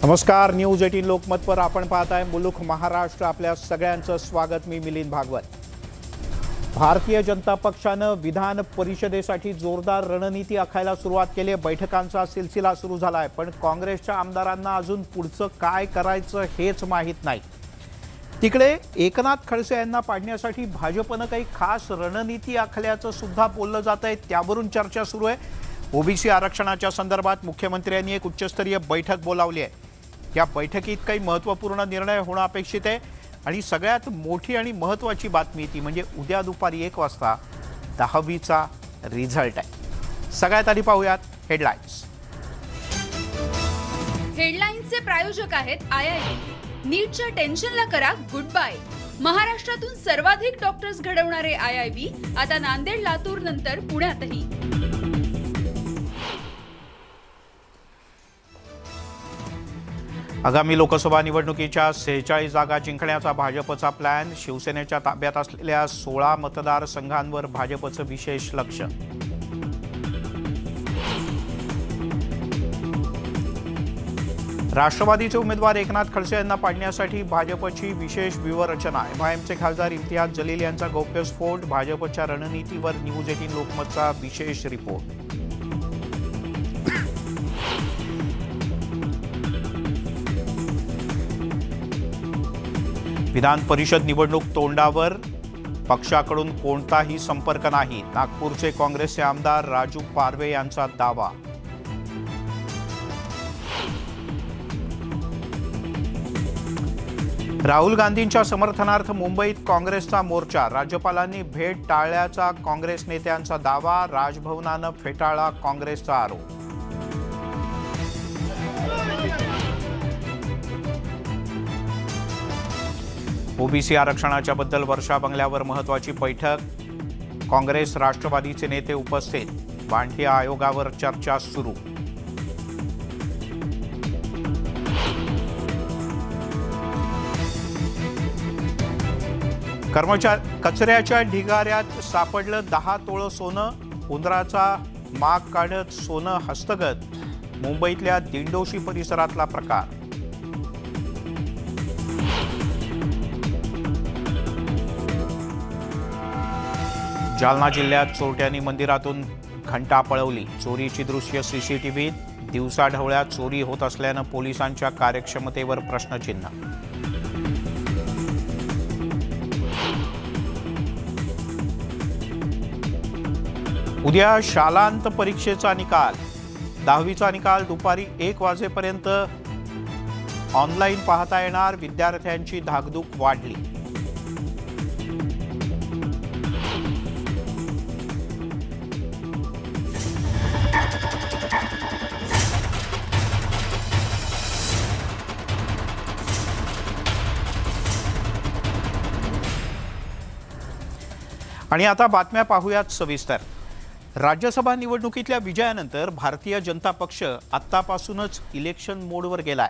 नमस्कार, न्यूज 18 लोकमतवर आपण पाहताय मुलुख महाराष्ट्र. आपल्या सगळ्यांचं स्वागत. मी मिलिंद भागवत. भारतीय जनता पक्षानं विधान परिषदेसाठी जोरदार रणनीती आखायला सुरुवात केली आहे. बैठकांचा सिलसिला सुरू झाला आहे, पण काँग्रेसच्या आमदारांना अजून पुढचं काय करायचं हेच माहीत नाही. तिकडे एकनाथ खडसे यांना पाडण्यासाठी भाजपनं काही खास रणनीती आखल्याचं सुद्धा बोललं जात आहे. त्यावरून चर्चा सुरू आहे. ओबीसी आरक्षणाच्या संदर्भात मुख्यमंत्र्यांनी एक उच्चस्तरीय बैठक बोलावली आहे. या बैठकीत काही महत्त्वपूर्ण निर्णय होणं अपेक्षित आहे आणि सगळ्यात मोठी आणि महत्त्वाची बातमी ती म्हणजे उद्या दुपारी 1 वाजता 10वीचा रिझल्ट आहे. सगळ्यात आधी पाहूयात हेडलाईन्स. हेडलाईन्सचे प्रायोजक आहेत IIT. नीटच्या टेन्शनला करा गुड बाय. महाराष्ट्रातून सर्वाधिक डॉक्टर्स घडवणारे IIB आता नांदेड, लातूर नंतर पुण्यातही. आगामी लोकसभा निवडणुकीच्या 46 जागा जिंकण्याचा भाजपचा प्लॅन. शिवसेनेच्या ताब्यात असलेल्या 16 मतदारसंघांवर भाजपचं विशेष लक्ष. राष्ट्रवादीचे उमेदवार एकनाथ खडसे यांना पाडण्यासाठी भाजपची विशेष व्यूहरचना. MIMचे खासदार इम्तियाज जलील यांचा गौप्यस्फोट. भाजपच्या रणनीतीवर न्यूज 18 लोकमतचा विशेष रिपोर्ट. विधान परिषद निवडणूक तोंडावर, पक्षाकडून कोणताही संपर्क नाही. नागपूरचे काँग्रेसचे आमदार राजू पारवे यांचा दावा. राहुल गांधींच्या समर्थनार्थ मुंबईत काँग्रेसचा मोर्चा. राज्यपालांनी भेट टाळल्याचा काँग्रेस नेत्यांचा दावा. राजभवनानं फेटाळला काँग्रेसचा आरोप. ओबीसी आरक्षणाच्या बद्दल वर्षा बंगल्यावर महत्त्वाची बैठक. काँग्रेस राष्ट्रवादीचे नेते उपस्थित. बांठिया आयोगावर चर्चा सुरू. कचऱ्याच्या ढिगाऱ्यात सापडलं 10 तोळं सोनं. उंदराचा माग काढत सोनं हस्तगत. मुंबईतल्या दिंडोशी परिसरातला प्रकार. जालना जिल्ह्यात चोरट्यांनी मंदिरातून घंटा पळवली. चोरीची दृश्य CCTVत. दिवसाढवळ्या चोरी होत असल्यानं पोलिसांच्या कार्यक्षमतेवर प्रश्नचिन्ह. उद्या शालांत परीक्षेचा निकाल. 10वीचा निकाल दुपारी 1 वाजेपर्यंत ऑनलाईन पाहता येणार. विद्यार्थ्यांची धाकधूक वाढली. आणि आता बातम्या पाहूयात सविस्तर. राज्यसभा निवडणुकीतल्या विजयानंतर भारतीय जनता पक्ष आत्तापासूनच इलेक्शन मोडवर गेलाय.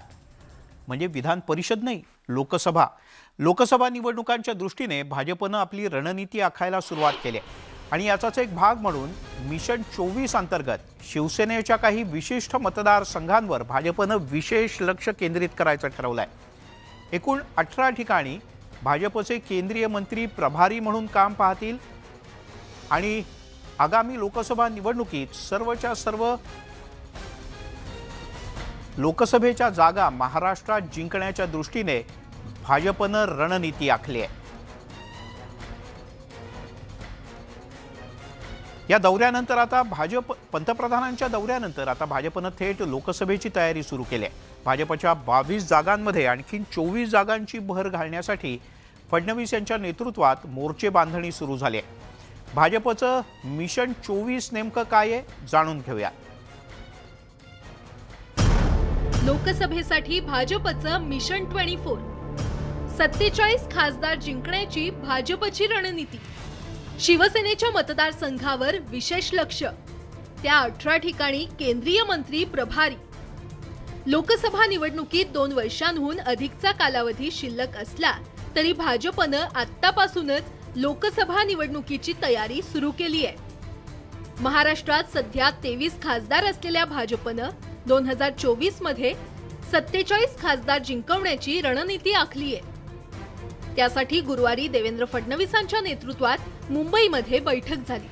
म्हणजे विधान परिषद नाही, लोकसभा निवडणुकांच्या दृष्टीने भाजपनं आपली रणनीती आखायला सुरुवात केली आहे. आणि याचाच एक भाग म्हणून मिशन 24 अंतर्गत शिवसेनेच्या काही विशिष्ट मतदारसंघांवर भाजपनं विशेष लक्ष केंद्रित करायचं ठरवलं आहे. एकूण 18 ठिकाणी भाजपचे केंद्रीय मंत्री प्रभारी म्हणून काम पाहतील आणि आगामी लोकसभा निवडणुकीत सर्वच्या सर्व लोकसभेच्या जागा महाराष्ट्रात जिंकण्याच्या दृष्टीने भाजपनं रणनीती आखली आहे. या दौऱ्यानंतर आता पंतप्रधानांच्या दौऱ्यानंतर आता भाजपनं थेट लोकसभेची तयारी सुरू केली आहे. भाजपच्या 22 जागांमध्ये आणखी 24 जागांची भर घालण्यासाठी फडणवीस यांच्या नेतृत्वात मोर्चे बांधणी सुरू झाली आहे. भाजपचं मिशन 24 नेमकं काय आहे जाणून घेऊया. लोकसभेसाठी भाजपचं मिशन 24. 47 खासदार जिंकण्याची भाजपची रणनीती. शिवसेनेच्या मतदारसंघावर विशेष लक्ष. त्या 18 ठिकाणी केंद्रीय मंत्री प्रभारी. लोकसभा निवडणुकीत 2 वर्षांहून अधिकचा कालावधी शिल्लक असला तरी भाजपनं आत्तापासूनच लोकसभा निवडणुकीची तयारी सुरू केली आहे. महाराष्ट्रात सध्या 23 खासदार असलेल्या भाजपनं 2024 मध्ये 47 खासदार जिंकवण्याची रणनीती आखली आहे। त्यासाठी गुरुवारी देवेंद्र फडणवीसांच्या नेतृत्वात मुंबईमध्ये बैठक झाली,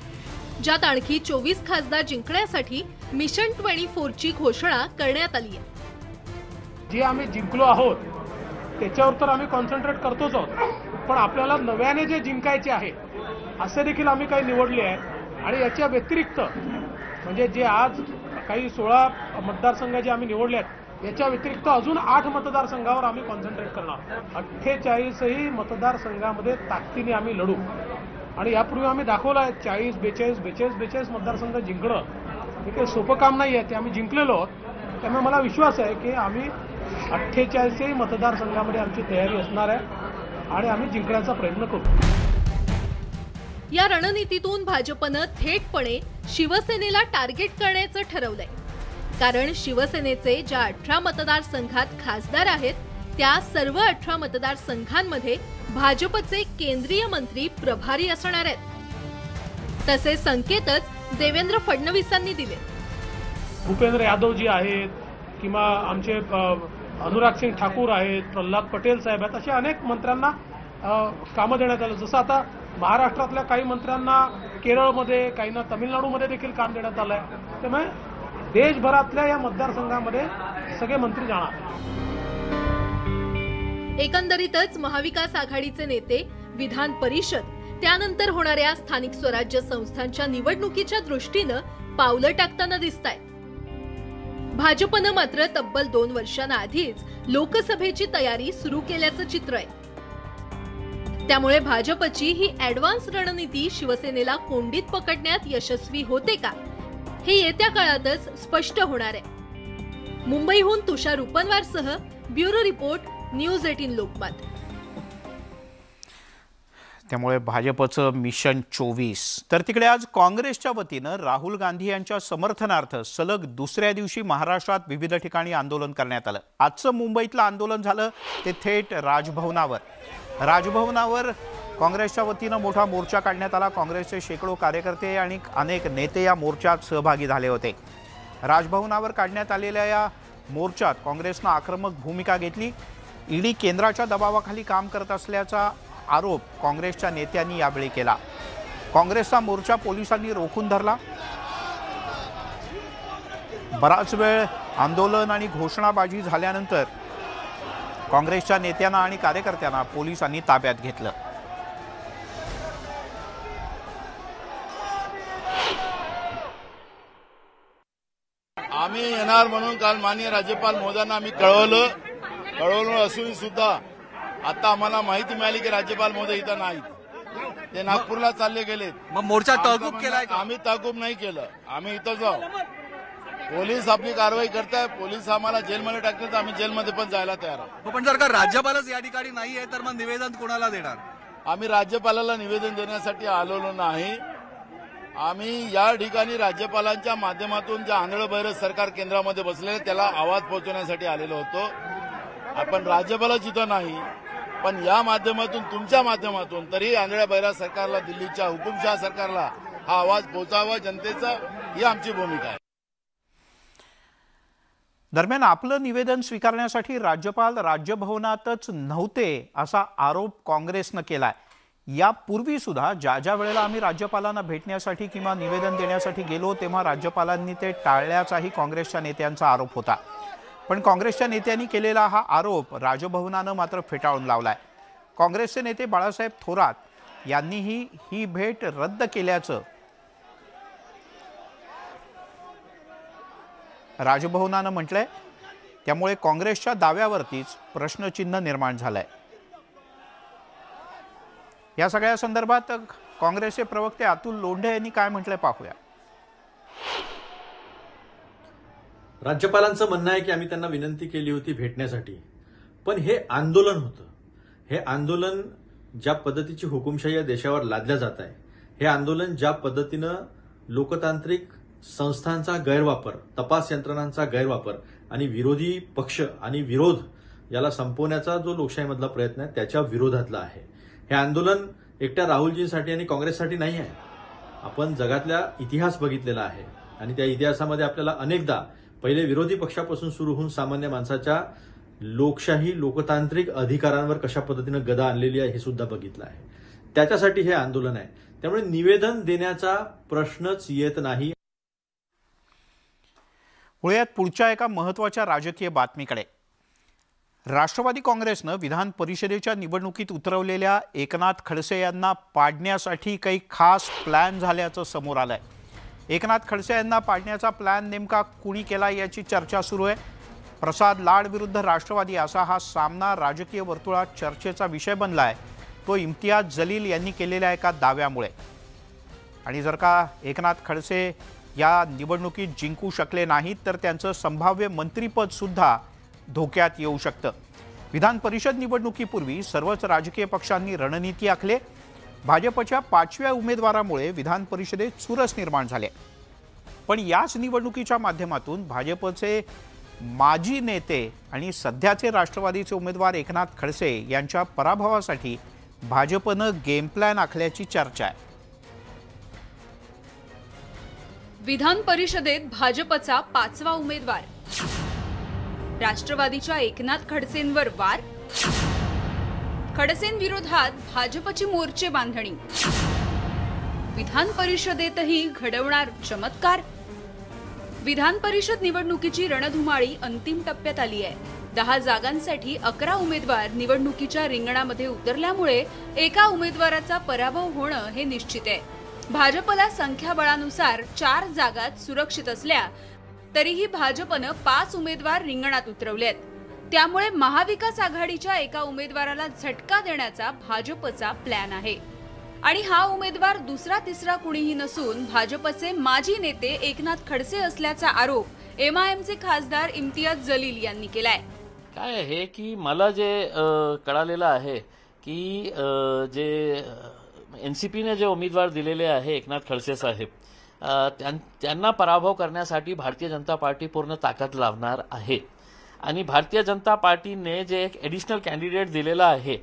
ज्यात आणखी 24 खासदार जिंकण्यासाठी मिशन 24 ची घोषणा करण्यात आली आहे। जे आम्ही जिंकलो आहोत त्याच्यावर तर आम्ही कॉन्सन्ट्रेट करतोच आहोत, पण आपल्याला नव्याने जे जिंकायचे आहे असे देखील आम्ही काही निवडले आहे। आणि याच्या व्यतिरिक्त म्हणजे जे आज काही 16 मतदारसंघ जे आम्ही निवडले आहेत याच्या व्यतिरिक्त अजून 8 मतदारसंघावर आम्ही कॉन्सन्ट्रेट करणार। 48ही मतदारसंघामध्ये ताकदीने आम्ही लढू आणि यापूर्वी आम्ही दाखवलं आहे 40, 42 मतदारसंघ जिंकणं हे काही सोपं काम नाही आहे, ते आम्ही जिंकलेलो आहोत। त्यामुळे मला विश्वास आहे की आम्ही 48ही मतदारसंघामध्ये आमची तयारी असणार आहे आणि आम्ही जिंकण्याचा प्रयत्न करू। या रणनीतीतून भाजपनं थेटपणे शिवसेनेला टार्गेट करण्याचं ठरवलंय, कारण शिवसेनेचे ज्या 18 मतदारसंघात खासदार आहेत त्या सर्व 18 मतदारसंघांमध्ये भाजपचे केंद्रीय मंत्री प्रभारी असणार आहेत। तसे संकेतच देवेंद्र फडणवीसांनी दिले। भूपेंद्र यादव जी आहेत किंवा आमचे अनुराग सिंग ठाकूर आहेत, प्रल्हाद पटेल साहेब आहेत, अशा अनेक मंत्र्यांना कामं देण्यात आलं। जसं आता महाराष्ट्रातल्या काही मंत्र्यांना केरळमध्ये, काहींना तामिळनाडूमध्ये देखील काम देण्यात आलंय। त्यामुळे देशभरातल्या या मतदारसंघामध्ये सगळे मंत्री जाणार। एकंदरीतच महाविकास आघाडीचे नेते विधान परिषद त्यानंतर होणाऱ्या स्थानिक स्वराज्य संस्थांच्या निवडणुकीच्या दृष्टीनं पावलं टाकताना दिसतायत। भाजपनं मात्र तब्बल 2 वर्षांआधीच लोकसभेची तयारी सुरू केल्याचं चित्र आहे। त्यामुळे भाजपची ही ॲडव्हान्स रणनीती शिवसेनेला कोंडीत पकडण्यात यशस्वी होते का, हे येत्या काळातच स्पष्ट होणार आहे। मुंबईहून तुषार उपनवारसह ब्युरो रिपोर्ट, न्यूज 18 लोकमत। त्यामुळे भाजपचं मिशन 24 तर तिकडे आज काँग्रेसच्या वतीनं राहुल गांधी यांच्या समर्थनार्थ सलग दुसऱ्या दिवशी महाराष्ट्रात विविध ठिकाणी आंदोलन करण्यात आलं। आजचं मुंबईतलं आंदोलन झालं ते थेट राजभवनावर। राजभवनावर काँग्रेसच्या वतीनं मोठा मोर्चा काढण्यात आला। काँग्रेसचे शेकडो कार्यकर्ते आणि अनेक नेते या मोर्चात सहभागी झाले होते। राजभवनावर काढण्यात आलेल्या या मोर्चात काँग्रेसनं आक्रमक भूमिका घेतली। ईडी केंद्राच्या दबावाखाली काम करत असल्याचा आरोप काँग्रेसच्या नेत्यांनी यावेळी केला। काँग्रेसचा मोर्चा पोलिसांनी रोखून धरला। बराच वेळ आंदोलन आणि घोषणाबाजी झाल्यानंतर काँग्रेसच्या नेत्यांना आणि कार्यकर्त्यांना पोलिसांनी ताब्यात घेतलं। आम्ही येणार म्हणून काल माननीय राज्यपाल महोदयांना आम्ही कळवलं असून सुद्धा आता आम्हाला माहिती मिळाली की राज्यपाल महोदय इथं नाहीत, ते नागपूरला चालले गेलेत। मग मोर्चा तहकूब केलाय का? आम्ही तहकूब नाही केलं, आम्ही इथं जाऊ, पोलीस आपली कारवाई करताय, पोलीस आम्हाला जेलमध्ये टाकतात, आम्ही जेलमध्ये पण जायला तयार आहोत। पण जर का राज्यपालच या ठिकाणी नाहीये तर मग निवेदन कोणाला देणार? आम्ही राज्यपालाला निवेदन देण्यासाठी आलेलो नाही, आम्ही या ठिकाणी राज्यपालांच्या माध्यमातून जे आंधळं बहिरं सरकार केंद्रामध्ये बसलेलं त्याला आवाज पोहोचवण्यासाठी आलेलो होतो। आपण राज्यपालच इथं नाही, पण या माध्यमातून तुमच्या माध्यमातून तरी आंधळ्या बहिरा सरकारला, दिल्लीच्या हुकुमशाह सरकारला हा आवाज पोहोचावा जनतेचा, ही आमची भूमिका आहे। दरम्यान आपलं निवेदन स्वीकारण्यासाठी राज्यपाल राज्यभवनातच नव्हते असा आरोप काँग्रेसनं केलाय। यापूर्वी सुद्धा ज्या वेळेला आम्ही राज्यपालांना भेटण्यासाठी किंवा निवेदन देण्यासाठी गेलो तेव्हा राज्यपालांनी ते टाळल्याचाही काँग्रेसच्या नेत्यांचा आरोप होता। पण काँग्रेसच्या नेत्यांनी केलेला हा आरोप राजभवनानं मात्र फेटाळून लावलाय। काँग्रेसचे नेते बाळासाहेब थोरात यांनीही ही भेट रद्द केल्याचं राजभवनानं म्हटलंय। त्यामुळे काँग्रेसच्या दाव्यावरतीच प्रश्नचिन्ह निर्माण झालंय। या सगळ्या संदर्भात काँग्रेसचे प्रवक्ते अतुल लोंढे यांनी काय म्हटलंय पाहूया। राज्यपालांचं म्हणणं आहे की आम्ही त्यांना विनंती केली होती भेटण्यासाठी, पण हे आंदोलन होतं। हे आंदोलन ज्या पद्धतीची हुकुमशाही या देशावर लादल्या जात आहे, हे आंदोलन ज्या पद्धतीनं लोकतांत्रिक संस्थांचा गैरवापर, तपास यंत्रणांचा गैरवापर आणि विरोधी पक्ष आणि विरोध याला संपवण्याचा जो लोकशाहीमधला प्रयत्न आहे त्याच्या विरोधातला आहे। हे आंदोलन एकट्या राहुलजींसाठी आणि काँग्रेससाठी नाही आहे। आपण जगातला इतिहास बघितलेला आहे आणि त्या इतिहासामध्ये आपल्याला अनेकदा पहिले विरोधी पक्षापासून सुरू होऊन सामान्य माणसाच्या लोकशाही लोकतांत्रिक अधिकारांवर कशा पद्धतीनं गदा आणलेली आहे हे सुद्धा बघितलं आहे. त्याच्यासाठी हे आंदोलन आहे. त्यामुळे निवेदन देण्याचा प्रश्नच येत नाही. वळूयात पुढच्या एका महत्त्वाच्या राजकीय बातमीकडे. राष्ट्रवादी काँग्रेसनं विधान परिषदेच्या निवडणुकीत उतरवलेल्या एकनाथ खडसे यांना पाडण्यासाठी काही खास प्लॅन झाल्याचं समोर आलंय. एकनाथ खडसे यांना पाडण्याचा प्लॅन नेमका कुणी केला याची चर्चा सुरू आहे. प्रसाद लाड विरुद्ध राष्ट्रवादी असा हा सामना राजकीय वर्तुळात चर्चेचा विषय बनला आहे. तो इम्तियाज जलील यांनी केलेल्या एका दाव्यामुळे. आणि जर का एकनाथ खडसे या निवडणुकीत जिंकू शकले नाहीत तर त्यांचं संभाव्य मंत्रिपद सुद्धा धोक्यात येऊ शकतं. विधान परिषद निवडणुकीपूर्वी सर्वच राजकीय पक्षांनी रणनीती आखली. भाजपच्या 5व्या उमेदवारामुळे विधान परिषदेत चुरस निर्माण झाले. पण याच निवडणुकीच्या माध्यमातून भाजपचे माजी नेते आणि सध्याचे राष्ट्रवादीचे उमेदवार एकनाथ खडसे यांच्या पराभवासाठी भाजपनं गेम प्लॅन आखल्याची चर्चा आहे. विधान परिषदेत भाजपचा 5वा उमेदवार, राष्ट्रवादीच्या एकनाथ खडसेंवर वार, खडसेंविरोधात भाजपची मोर्चे बांधणी, विधान परिषदेतही घडवणार चमत्कार. विधान परिषद निवडणुकीची रणधुमाळी अंतिम टप्प्यात आली आहे. 10 जागांसाठी 11 उमेदवार निवडणुकीच्या रिंगणामध्ये उतरल्यामुळे एका उमेदवाराचा पराभव होणं हे निश्चित आहे. भाजपला संख्याबळानुसार 4 जागात सुरक्षित असल्या तरीही भाजपनं 5 उमेदवार रिंगणात उतरवलेत. त्यामुळे महाविकास आघाडीच्या एका उमेदवाराला झटका देण्याचा भाजपचा प्लॅन आहे. आणि हा उमेदवार दुसरा तिसरा कुणीही नसून भाजपचे माजी नेते एकनाथ खडसे असल्याचा आरोप MIMचे खासदार इम्तियाज जलील यांनी केलाय. काय आहे की मला जे कळालेलं आहे की जे NCPने जे उमेदवार दिलेले आहे एकनाथ खडसे साहेब, त्यांना पराभव करण्यासाठी भारतीय जनता पार्टी पूर्ण ताकद लावणार आहे. आणि भारतीय जनता पार्टीने जे एक ॲडिशनल कॅन्डिडेट दिलेला आहे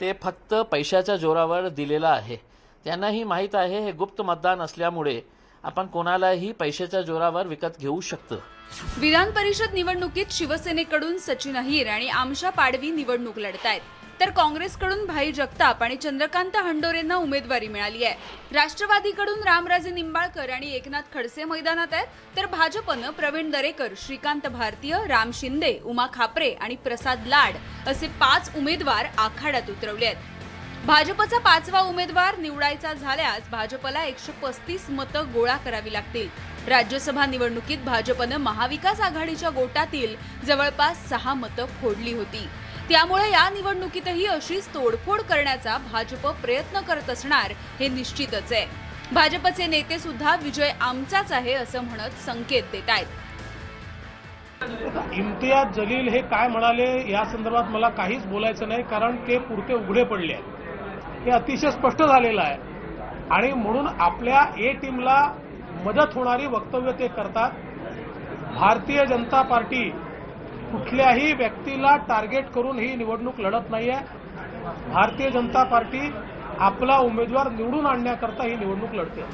ते फक्त पैशाच्या जोरावर दिलेला आहे. त्यांनाही माहीत आहे हे गुप्त मतदान असल्यामुळे आपण कोणालाही पैशाच्या जोरावर विकत घेऊ शकतो. विधान परिषद निवडणुकीत शिवसेनेकडून सचिन अहिर आणि आमशा पाडवी निवडणूक लढतायत, तर काँग्रेसकडून भाई जगताप आणि चंद्रकांत हंडोरेंना उमेदवारी मिळाली आहे. राष्ट्रवादीकडून रामराजे निंबाळकर आणि एकनाथ खडसे मैदानात आहेत, तर भाजपनं प्रवीण दरेकर, श्रीकांत भारतीय, राम शिंदे, उमा खापरे आणि प्रसाद लाड असे 5 उमेदवार आखाड्यात उतरवले आहेत. भाजपचा 5वा उमेदवार निवडायचा झाल्यास भाजपला 135 मतं गोळा करावी लागतील. राज्यसभा निवडणुकीत भाजपनं महाविकास आघाडीच्या गोटातील जवळपास 6 मतं फोडली होती. त्यामुळे या निवडणुकीतही अशीच तोडफोड करण्याचा भाजप प्रयत्न करत असणार हे निश्चितच आहे. भाजपचे नेते सुद्धा विजय आमचाच आहे असं म्हणत संकेत देत आहेत. इम्तियाज जलील हे काय म्हणाले या संदर्भात मला काहीच बोलायचं नाही, कारण ते पुरते उघडे पडले आहेत. हे अतिशय स्पष्ट झालेलं आहे आणि म्हणून आपल्या ए टीमला मदत होणारी वक्तव्य ते करतात. भारतीय जनता पार्टी कुठल्याही व्यक्तीला टार्गेट करून ही निवडणूक लढत नाहीये. भारतीय जनता पार्टी आपला उमेदवार निवडून आणण्याकरता ही निवडणूक लढते.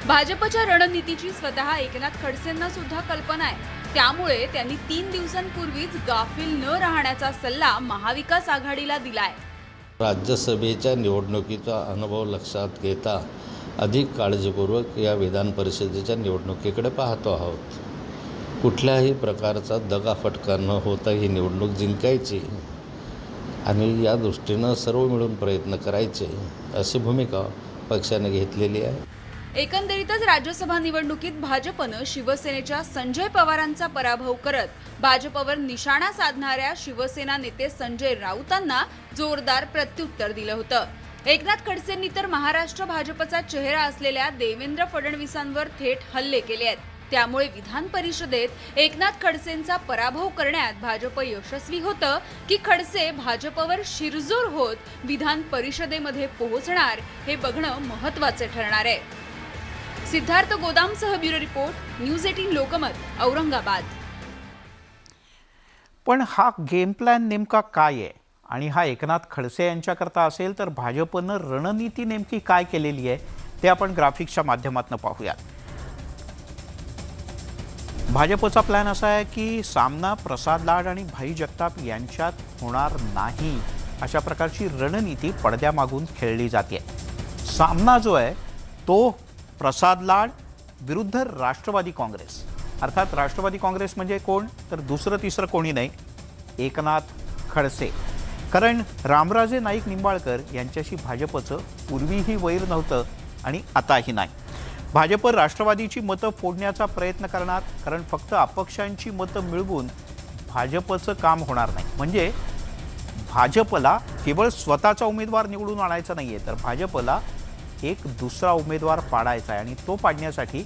भाजपच्या रणनीतीची स्वतः एकनाथ खडसेंना सुद्धा कल्पना आहे. त्यामुळे त्यांनी 3 दिवसांपूर्वीच गाफील न राहण्याचा सल्ला महाविकास आघाडीला दिलाय. राज्यसभेच्या निवडणुकीचा अनुभव लक्षात घेता अधिक काळजीपूर्वक या विधान परिषदेच्या निवडणुकीकडे पाहतो आहोत. कुठल्याही प्रकारचा दगाफटका न होता ही निवडणूक जिंकायची आणि या दृष्टीनं सर्व मिळून प्रयत्न करायचे अशी भूमिका पक्षाने घेतलेली आहे. एकंदरीतच राज्यसभा निवडणुकीत भाजपनं शिवसेनेच्या संजय पवारांचा पराभव करत भाजपवर निशाणा साधणाऱ्या शिवसेना नेते संजय राऊतांना जोरदार प्रत्युत्तर दिलं होतं. एकनाथ खडसेंनी तर महाराष्ट्र भाजपचा चेहरा असलेल्या देवेंद्र फडणवीसांवर थेट हल्ले केले आहेत. त्यामुळे विधान परिषदेत एकनाथ खडसेंचा पराभव करण्यात भाजप यशस्वी होतं की खडसे भाजपवर शिरजोर होत विधान परिषदेमध्ये पोहोचणार हे बघणं महत्त्वाचं ठरणार आहे. सिद्धार्थ गोदामसह bureau report, news 18 Lokmat, Aurangabad. पण हा गेम प्लॅन नेमका काय आहे आणि हा एकनाथ खडसे यांच्याकरता असेल तर भाजपनं रणनीती नेमकी काय केलेली आहे ते आपण ग्राफिक्सच्या माध्यमातून पाहूयात. भाजपचा प्लॅन असा आहे की सामना प्रसाद लाड आणि भाई जगताप यांच्यात होणार नाही, अशा प्रकारची रणनीती पडद्यामागून खेळली जाते. सामना जो आहे तो प्रसाद लाड विरुद्ध राष्ट्रवादी काँग्रेस, अर्थात राष्ट्रवादी काँग्रेस म्हणजे कोण तर दुसरं तिसरं कोणी नाही, एकनाथ खडसे. कारण रामराजे नाईक निंबाळकर यांच्याशी भाजपचं पूर्वीही वैर नव्हतं आणि आताही नाही. भाजप राष्ट्रवादीची मतं फोडण्याचा प्रयत्न करणार, कारण फक्त अपक्षांची मतं मिळवून भाजपचं काम होणार नाही. म्हणजे भाजपला केवळ स्वतःचा उमेदवार निवडून आणायचा नाहीये, तर भाजपला एक दुसरा उमेदवार पाडायचा आहे आणि तो पाडण्यासाठी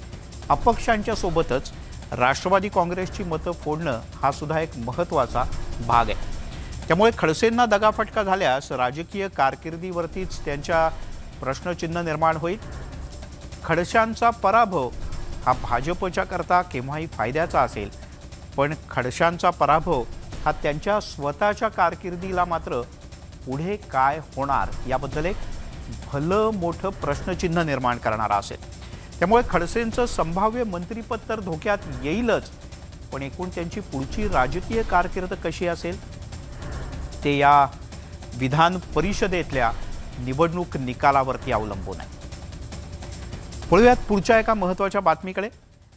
अपक्षांच्या सोबतच राष्ट्रवादी काँग्रेसची मतं फोडणं हा सुद्धा एक महत्त्वाचा भाग आहे. त्यामुळे खडसेंना दगाफटका झाल्यास राजकीय कारकिर्दीवरतीच त्यांच्या प्रश्नचिन्ह निर्माण होईल. खडशांचा पराभव हा भाजपच्या करता केव्हाही फायद्याचा असेल, पण खडशांचा पराभव हा त्यांच्या स्वतःच्या कारकिर्दीला मात्र पुढे काय होणार याबद्दल एक भलं मोठं प्रश्नचिन्ह निर्माण करणारा असेल. त्यामुळे खडसेंचं संभाव्य मंत्रिपद तर धोक्यात येईलच, पण एकूण त्यांची पुढची राजकीय कारकीर्द कशी असेल ते या विधान परिषदेतल्या निवडणूक निकालावरती अवलंबून आहे. वळूयात पुढच्या एका महत्त्वाच्या बातमीकडे.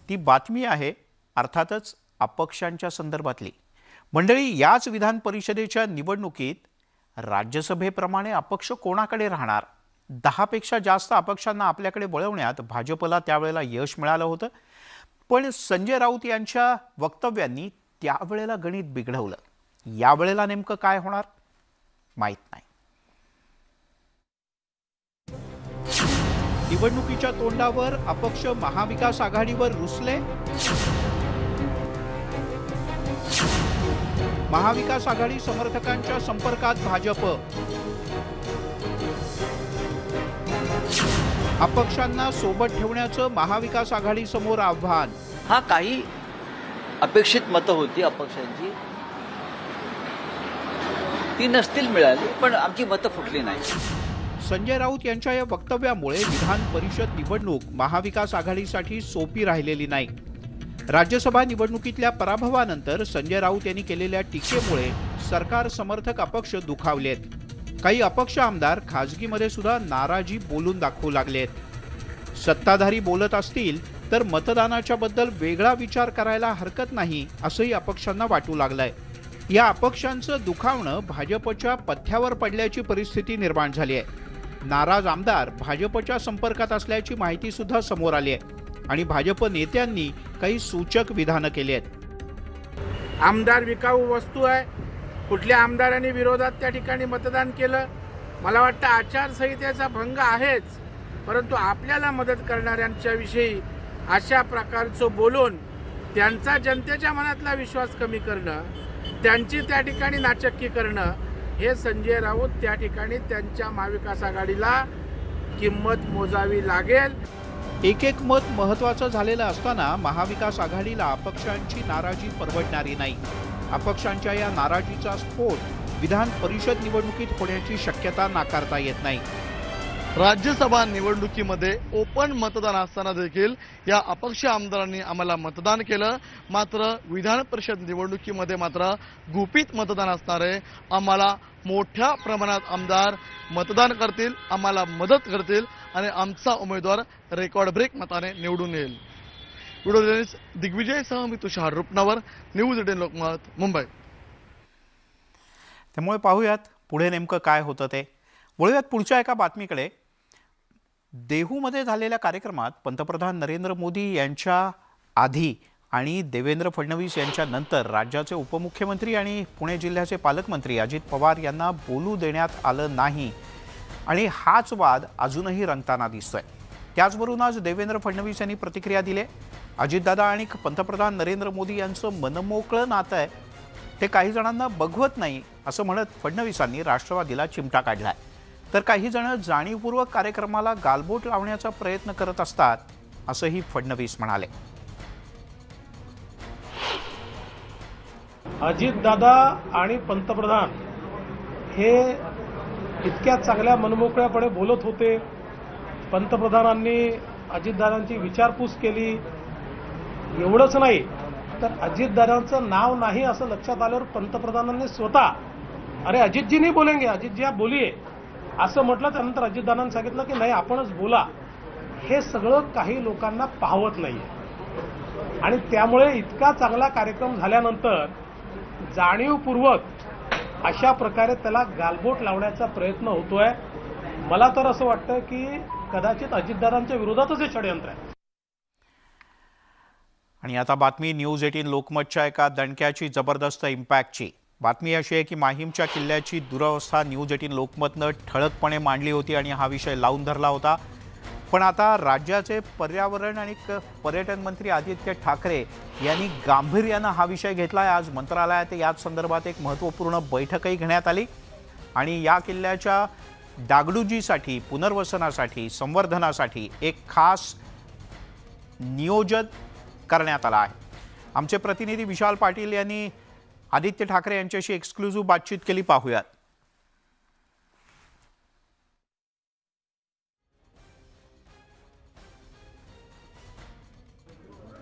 ती बातमी आहे अर्थातच अपक्षांच्या संदर्भातली. मंडळी, याच विधान परिषदेच्या निवडणुकीत राज्यसभेप्रमाणे अपक्ष कोणाकडे राहणार? 10 पेक्षा जास्त अपक्षांना आपल्याकडे वळवण्यात भाजपला त्यावेळेला यश मिळालं होतं, पण संजय राऊत यांच्या वक्तव्यांनी त्यावेळेला गणित बिघडवलं. यावेळेला नेमकं काय होणार माहीत नाही. निवडणुकीच्या तोंडावर अपक्ष महाविकास आघाडीवर रुसले. महाविकास आघाडी समर्थकांच्या संपर्कात भाजप. अपक्षांना सोबत ठेवण्याचं महाविकास आघाडी समोर आव्हान. हा काही अपेक्षित मतं होती अपक्षांची, ती नसतील मिळाली, पण आमची मतं फुटली नाही. संजय राऊत यांच्या या वक्तव्यामुळे विधान परिषद निवडणूक महाविकास आघाडीसाठी सोपी राहिलेली नाही. राज्यसभा निवडणुकीतल्या पराभवानंतर संजय राऊत यांनी केलेल्या टीकेमुळे सरकार समर्थक अपक्ष दुखावलेत. काही अपक्ष आमदार खासगीमध्ये सुद्धा नाराजी बोलून दाखवू लागलेत. सत्ताधारी बोलत असतील तर मतदानाच्या बद्दल वेगळा विचार करायला हरकत नाही असंही अपक्षांना वाटू लागलंय. या अपक्षांचं दुखावणं भाजपच्या पथ्यावर पडल्याची परिस्थिती निर्माण झाली आहे. नाराज आमदार भाजपच्या संपर्कात असल्याची माहिती सुद्धा समोर आली आहे आणि भाजप नेत्यांनी काही सूचक विधानं केली आहेत. आमदार विकाऊ वस्तू आहे, कुठल्या आमदारांनी विरोधात त्या ठिकाणी मतदान केलं, मला वाटतं आचारसंहितेचा भंग आहेच, परंतु आपल्याला मदत करणाऱ्यांच्या विषयी अशा प्रकारचं बोलून त्यांचा जनतेच्या मनातला विश्वास कमी करणं, त्यांची त्या ठिकाणी नाचक्की करणं, हे संजय राऊत त्या ठिकाणी त्यांच्या महाविकास आघाडीला किंमत मोजावी लागेल. एक एक मत महत्त्वाचं झालेलं असताना महाविकास आघाडीला अपक्षांची नाराजी परवडणारी नाही. अपक्षांच्या या नाराजीचा स्फोट विधान परिषद निवडणुकीत होण्याची शक्यता नाकारता येत नाही. राज्यसभा निवडणुकीमध्ये ओपन मतदान असताना देखील या अपक्ष आमदारांनी आम्हाला मतदान केलं, मात्र विधान परिषद निवडणुकीमध्ये मात्र गुपित मतदान असणार आहे. आम्हाला मोठ्या प्रमाणात आमदार मतदान करतील, आम्हाला मदत करतील आणि आमचा उमेदवार रेकॉर्ड ब्रेक मताने निवडून येईल. व्हिडिओ जर्नलिस्ट दिग्विजयसह मी तुषार रुपनवर, न्यूज 18 लोकमत, मुंबई. त्यामुळे पाहूयात पुढे नेमकं काय होतं ते. वळूयात पुढच्या एका बातमीकडे. देहूमध्ये झालेल्या कार्यक्रमात पंतप्रधान नरेंद्र मोदी यांच्या आधी आणि देवेंद्र फडणवीस यांच्या नंतर राज्याचे उपमुख्यमंत्री आणि पुणे जिल्ह्याचे पालकमंत्री अजित पवार यांना बोलू देण्यात आलं नाही आणि हाच वाद अजूनही रंगताना दिसतोय. त्याचबरोबर आज देवेंद्र फडणवीस यांनी प्रतिक्रिया दिली. अजितदादा आणि पंतप्रधान नरेंद्र मोदी यांचं मनमोकळं नातं आहे, ते काही जणांना बघवत नाही असं म्हणत फडणवीसांनी राष्ट्रवादीला चिमटा काढलाय. तर काही जण जाणीवपूर्वक कार्यक्रमाला गालबोट लावण्याचा प्रयत्न करत असतात असंही फडणवीस म्हणाले. अजितदादा आणि पंतप्रधान हे इतक्या चांगल्या मनमोकळ्यापणे बोलत होते. पंतप्रधानांनी अजितदादांची विचारपूस केली. एवढंच नाही तर अजितदादांचं नाव नाही असं लक्षात आल्यावर पंतप्रधानांनी स्वतः अरे अजितजी नाही बोलेंगे, अजितजी आप बोलिये असं म्हटलं. त्यानंतर अजितदादांनी सांगितलं की नाही आपणच बोला. हे सगळं काही लोकांना पाहवत नाहीये आणि त्यामुळे इतका चांगला कार्यक्रम झाल्यानंतर जाणीवपूर्वक अशा प्रकारे त्याला गालबोट लावण्याचा प्रयत्न होतोय. मला तर असं वाटतं की कदाचित अजितदादांच्या विरोधातच हे षडयंत्र आहे. आणि आता बातमी न्यूज 18 लोकमतच्या एका दणक्याची जबरदस्त इम्पॅक्टची. बातमी अशी आहे की माहीमच्या किल्ल्याची दुरवस्था न्यूज 18 लोकमतनं ठळकपणे मांडली होती आणि हा विषय लावून धरला होता. पण आता राज्याचे पर्यावरण आणि पर्यटन मंत्री आदित्य ठाकरे यांनी गांभीर्यानं हा विषय घेतला आहे. आज मंत्रालयात याच संदर्भात एक महत्त्वपूर्ण बैठकही घेण्यात आली आणि या किल्ल्याच्या डागडुजीसाठी, पुनर्वसनासाठी, संवर्धनासाठी एक खास नियोजन करण्यात आलं आहे. आमचे प्रतिनिधी विशाल पाटील यांनी आदित्य ठाकरे यांच्याशी एक्सक्लुझिव्ह बातचीत केली. पाहूयात.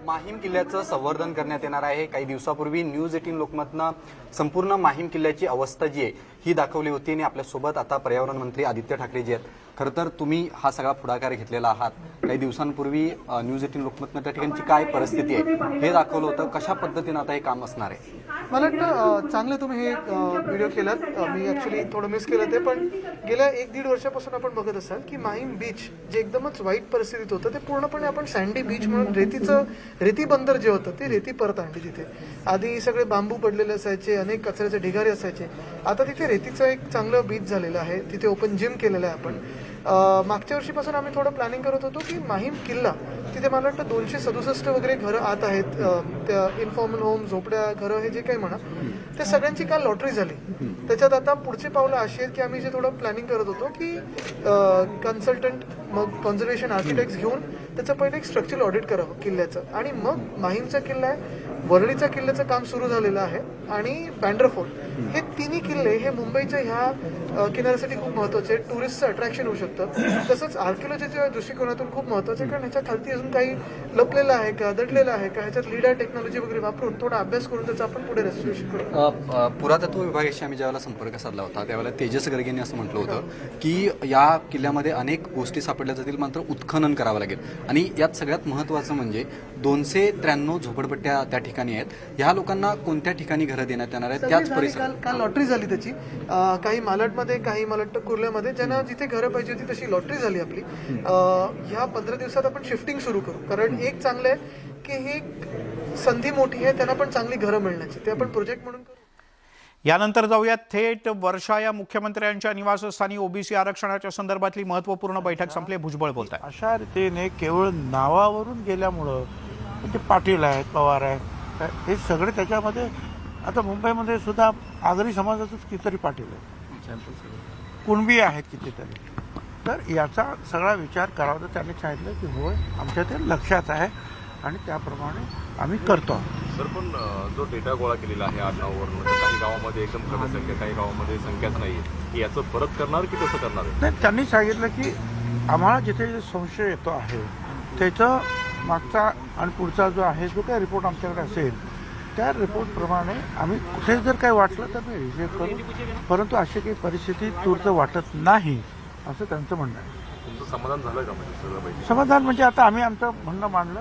माहीम किल्ल्याचं संवर्धन करण्यात येणार आहे. काही दिवसापूर्वी न्यूज 18 लोकमतनं संपूर्ण माहीम किल्ल्याची अवस्था जी आहे ही दाखवली होती आणि आपल्यासोबत आता पर्यावरण मंत्री आदित्य ठाकरे जे आहेत. खरं तर तुम्ही हा सगळा पुढाकार घेतलेला आहात. काही दिवसांपूर्वी न्यूज 18 लोकमतनं त्या ठिकाणची काय परिस्थिती आहे हे दाखवलं होतं. कशा पद्धतीनं आता हे काम असणार आहे? मला वाटतं चांगलं तुम्ही हे व्हिडिओ केलात. मी ॲक्च्युली थोडं मिस केलं ते, पण गेल्या 1-1.5 वर्षापासून आपण बघत असाल की माहीम बीच जे एकदमच वाईट परिस्थितीत होतं ते पूर्णपणे आपण सँडी बीच म्हणून रेती बंदर जे होतं ते रेती परत आणली तिथे. आधी सगळे बांबू पडलेले असायचे, अनेक कचऱ्याचे ढिगारे असायचे. आता तिथे रेतीचं एक चांगलं बीच झालेलं आहे. तिथे ओपन जिम केलेलं आहे आपण. मागच्या वर्षीपासून आम्ही थोडं प्लॅनिंग करत होतो की माहीम किल्ला तिथे मला वाटतं 267 वगैरे घरं आत आहेत. त्या इन्फॉर्मल होम, झोपड्या, घरं हे जे काही म्हणा त्या सगळ्यांची काल लॉटरी झाली. त्याच्यात आता पुढची पावलं अशी आहेत की आम्ही जे थोडं प्लॅनिंग करत होतो की कन्सल्टंट मग कॉन्झर्वेशन आर्किटेक्ट्स घेऊन त्याचं पहिले एक स्ट्रक्चरल ऑडिट करावं किल्ल्याचं आणि मग माहीमचा किल्ला आहे, वरळीच्या किल्ल्याचं काम सुरू झालेलं आहे आणि बँड्रा फोर्ट हे तिन्ही किल्ले हे मुंबईच्या ह्या किनाऱ्यासाठी खूप महत्त्वाचे आहेत. टुरिस्टचं अट्रॅक्शन होऊ शकतं. तसंच आर्किओलॉजीच्या दृष्टिकोनातून खूप महत्त्वाचं आहे कारण ह्याच्या खालती अजून काही लपलेलं आहे का, दडलेलं आहे का, ह्याच्यात लीडर टेक्नॉलॉजी वगैरे वापरून थोडा अभ्यास करून त्याचा आपण पुढे रेस्टोरेशन करू. पुरातत्व विभागाशी आम्ही ज्यावेळेला संपर्क साधला होता त्यावेळेला तेजस गर्गेंनी असं म्हटलं होतं की या किल्ल्यामध्ये अनेक गोष्टी सापडल्या जातील, मात्र उत्खनन करावं लागेल. आणि यात सगळ्यात महत्त्वाचं म्हणजे 293 झोपडपट्ट्या त्या ठिकाणी आहेत. ह्या लोकांना कोणत्या ठिकाणी घरं देण्यात येणार आहेत त्याच परिसरात काल लॉटरी झाली त्याची. काही मालटमध्ये, काही मला वाटतं कुर्ल्यामध्ये ज्यांना जिथे घरं पाहिजे होती तशी लॉटरी झाली आपली. ह्या 15 दिवसात आपण शिफ्टिंग सुरू करू कारण एक चांगलं आहे की ही संधी मोठी आहे, त्यांना पण चांगली घरं मिळण्याची. ते आपण प्रोजेक्ट म्हणून करू. यानंतर जाऊयात थेट वर्षा या मुख्यमंत्र्यांच्या निवासस्थानी. ओबीसी आरक्षणाच्या संदर्भातली महत्त्वपूर्ण बैठक संपली. भुजबळ बोलत आहे. अशा रीतीने केवळ नावावरून गेल्यामुळं म्हणजे पाटील आहेत, पवार आहेत, हे सगळे त्याच्यामध्ये. आता मुंबईमध्ये सुद्धा आगरी समाजाचंच कितीतरी पाटील आहेत, कुणबी आहेत कितीतरी. तर याचा सगळा विचार करावा. तर त्यांनी सांगितलं की होय आमच्या ते लक्षात आहे आणि त्याप्रमाणे आम्ही करतो. सर पण जो डेटा गोळा केलेला आहे आडनावावरून काही गावामध्ये एकदम कमी संख्या, काही गावामध्ये संख्याच नाही आहे, याचं परत करणार की कसं करणार? नाही, त्यांनी सांगितलं की आम्हाला जिथे संशय येतो आहे त्याचं मागचा आणि पुढचा जो आहे जो काही रिपोर्ट आमच्याकडे असेल त्या रिपोर्टप्रमाणे आम्ही कुठे जर काही वाटलं तर मी रिजेक्ट करू, परंतु अशी काही परिस्थिती तूर्त वाटत नाही असं त्यांचं म्हणणं आहे. तुमचं समाधान झालं का? म्हणजे सगळं पाहिजे समाधान म्हणजे आता आम्ही आमचं म्हणणं मांडलं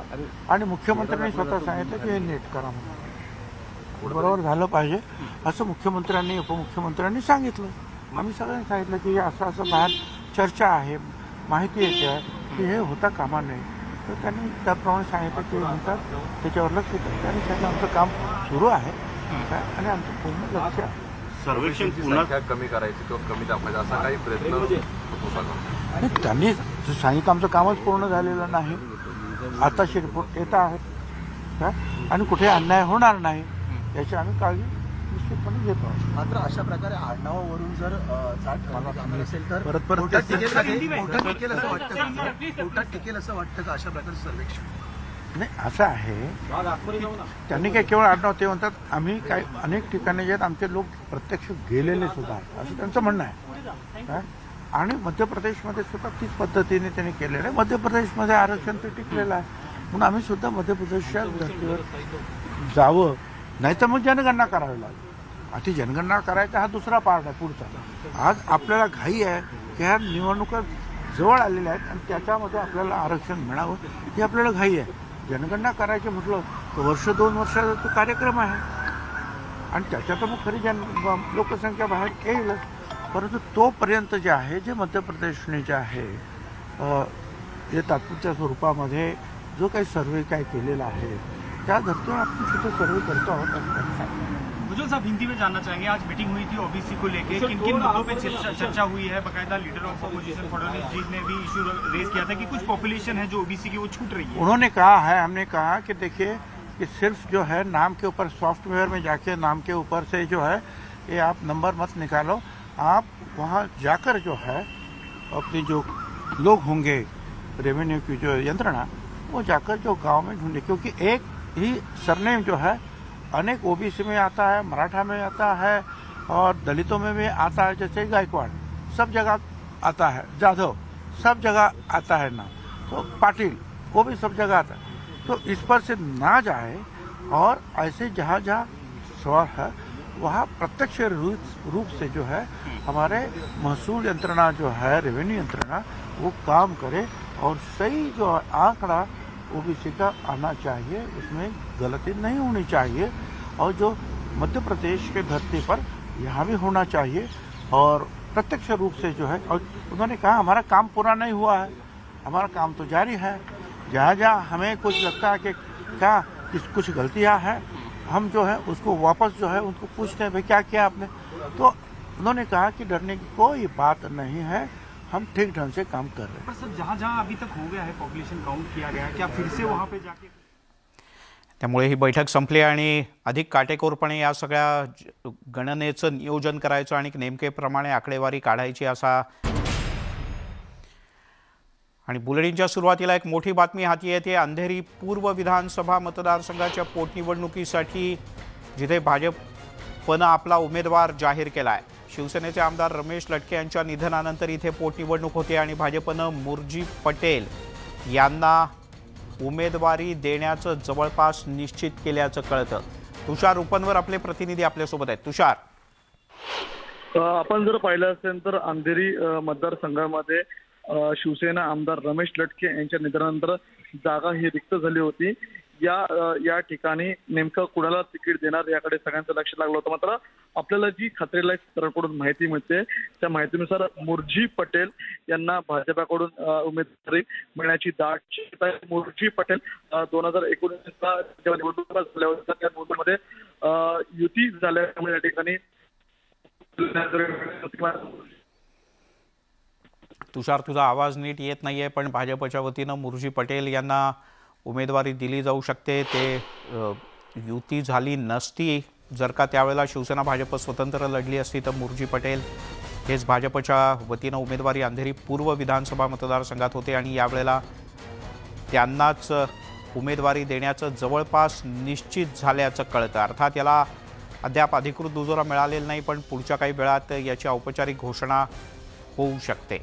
आणि मुख्यमंत्र्यांनी स्वतः सांगितलं की हे नीट करा म्हणून. बरोबर झालं पाहिजे असं मुख्यमंत्र्यांनी, उपमुख्यमंत्र्यांनी सांगितलं. आम्ही सगळ्यांनी सांगितलं की असं असं बाहेर चर्चा आहे, माहिती येते आहे की हे होता कामा नये. तर त्यांनी त्याप्रमाणे सांगितलं की म्हणतात त्याच्यावर लक्ष देतात. त्यांनी सांगितलं आमचं काम सुरू आहे आणि आमचं पूर्ण लक्ष आहे. सर्वेक्षण पुन्हा कमी करायची किंवा कमी दाखवायचं असा काही प्रयत्न होता का? त्यांनी सांगितलं आमचं कामच पूर्ण झालेलं नाही, आताशी रिपोर्ट येत आहेत आणि कुठे अन्याय होणार नाही याची आम्ही काळजी निश्चितपणे घेतो. मात्र अशा प्रकारे आडनावावरून जर असेल तर परत टिकेल असं वाटतं का अशा प्रकारचं सर्वेक्षण? नाही, असं आहे त्यांनी काय केवळ आडनाव, ते म्हणतात आम्ही काय अनेक ठिकाणी जे आहेत आमचे लोक प्रत्यक्ष गेलेले सुद्धा आहेत असं त्यांचं म्हणणं आहे. आणि मध्य प्रदेशमध्ये सुद्धा तीच पद्धतीने त्यांनी केलेलं आहे. मध्य प्रदेशमध्ये आरक्षण ते टिकलेलं आहे म्हणून आम्ही सुद्धा मध्य प्रदेशच्या धर्तीवर जावं, नाही तर मग जनगणना करावी लागेल. आता जनगणना करायचा हा दुसरा पार्ट आहे पुढचा. आज आपल्याला घाई आहे की ह्या निवडणुका जवळ आलेल्या आहेत आणि त्याच्यामध्ये आपल्याला आरक्षण मिळावं ही आपल्याला घाई आहे. जनगणना करायचं म्हटलं तर वर्ष 2 वर्षाचा तो कार्यक्रम आहे आणि त्याच्यात मग खरी लोकसंख्या बाहेर येईलच. परंतु तोपर्यंत जे आहे, जे मध्य प्रदेशने जे आहे जे तात्पुरत्या स्वरूपामध्ये जो काही सर्वे काय केलेला आहे त्या धर्तीवर आपण सुद्धा सर्वे करतो आहोत असं त्यांनी सांगितलं. मुझे साहब हिंदी में जानना चाहेंगे, आज मीटिंग हुई थी ओबीसी को लेके, किन किन मुद्दों पे चर्चा हुई है? बाकायदा लीडर ऑफ अपोजिशन फडणवीस जी ने भी इशू रेज किया था कि कुछ पॉपुलेशन है जो ओबीसी की वो छूट रही है. उन्होंने कहा है, हमने कहा कि देखिए कि सिर्फ जो है नाम के ऊपर सॉफ्टवेयर में जाके नाम के ऊपर से जो है ये आप नंबर मत निकालो, आप वहाँ जाकर जो है अपने जो लोग होंगे रेवेन्यू की जो यंत्रणा वो जाकर जो गांव में ढूंढे, क्योंकि एक ही सरनेम जो है अनेक ओबीसी में आता है, मराठा में आता है और दलितों में भी आता है. जैसे गायकवाड़ सब जगह आता है, जाधव सब जगह आता है नाम, तो पाटिल वो भी सब जगह आता है. तो इस पर से ना जाए और ऐसे जहाँ जहाँ सवाल है वहाँ प्रत्यक्ष रूप से जो है हमारे महसूल यंत्रणा जो है, रेवेन्यू यंत्रणा, वो काम करे और सही जो आंकड़ा ओबीसी का आना चाहिए, उसमें गलती नहीं होनी चाहिए. और जो मध्य प्रदेश के धरती पर यहाँ भी होना चाहिए और प्रत्यक्ष रूप से जो है. और उन्होंने कहा हमारा काम पूरा नहीं हुआ है, हमारा काम तो जारी है. जहाँ जहाँ हमें कुछ लगता है कि क्या कुछ गलतियाँ हैं, हम जो है उसको वापस जो है उनको पूछते हैं भाई क्या किया आपने. तो उन्होंने कहा कि डरने की कोई बात नहीं है, हम ठीक ढंग से काम कर रहे हैं. पर सर जहाँ जहाँ अभी तक हो गया है, पॉपुलेशन काउंट किया गया है, क्या फिर से वहाँ पे जाके? त्यामुळे ही बैठक संपली आणि अधिक काटेकोरपणे या सगळ्या गणनेचं नियोजन करायचं आणि नेमकेप्रमाणे आकडेवारी काढायची असा. आणि बुलेटिनच्या सुरुवातीला एक मोठी बातमी हाती येते. अंधेरी पूर्व विधानसभा मतदारसंघाच्या पोटनिवडणुकीसाठी जिथे भाजपनं आपला उमेदवार जाहीर केला आहे, शिवसेनेचे आमदार रमेश लटके यांच्या निधनानंतर इथे पोटनिवडणूक होते आणि भाजपनं मुरजी पटेल यांना उमेदवारी देण्याचं जवळपास निश्चित केल्याचं कळतं. तुषार उपनवर आपले प्रतिनिधी आपल्यासोबत आहेत. तुषार, आपण जर पाहिलं असेल तर अंधेरी मतदारसंघामध्ये शिवसेना आमदार रमेश लटके यांच्या निधनानंतर जागा ही रिक्त झाली होती. या ठिकाणी नेमकं कुणाला तिकीट देणार याकडे सगळ्यांचं लक्ष लागलं होतं. मात्र आपल्याला जी खात्रीलायक सूत्रांकडून माहिती मिळते त्या माहितीनुसार मुरजी पटेल यांना भाजपाकडून उमेदवारी मिळण्याची दाट शक्यता आहे. मुरजी पटेल 2019ला जेव्हा निवडणुका झाल्या होत्या त्या निवडणुकीमध्ये युती झाल्यामुळे या ठिकाणी. तुषार, तुझा आवाज नीट येत नाहीये, पण भाजपच्या वतीनं मुरजी पटेल यांना उमेदवारी दिली जाऊ शकते. ते युती झाली नसती जर का त्यावेळेला शिवसेना भाजप स्वतंत्र लढली असती तर मुरजी पटेल हेच भाजपच्या वतीनं उमेदवारी अंधेरी पूर्व विधानसभा मतदारसंघात होते आणि यावेळेला त्यांनाच उमेदवारी देण्याचं जवळपास निश्चित झाल्याचं कळतं. अर्थात याला अद्याप अधिकृत दुजोरा मिळालेला नाही, पण पुढच्या काही वेळात याची औपचारिक घोषणा होऊ शकते.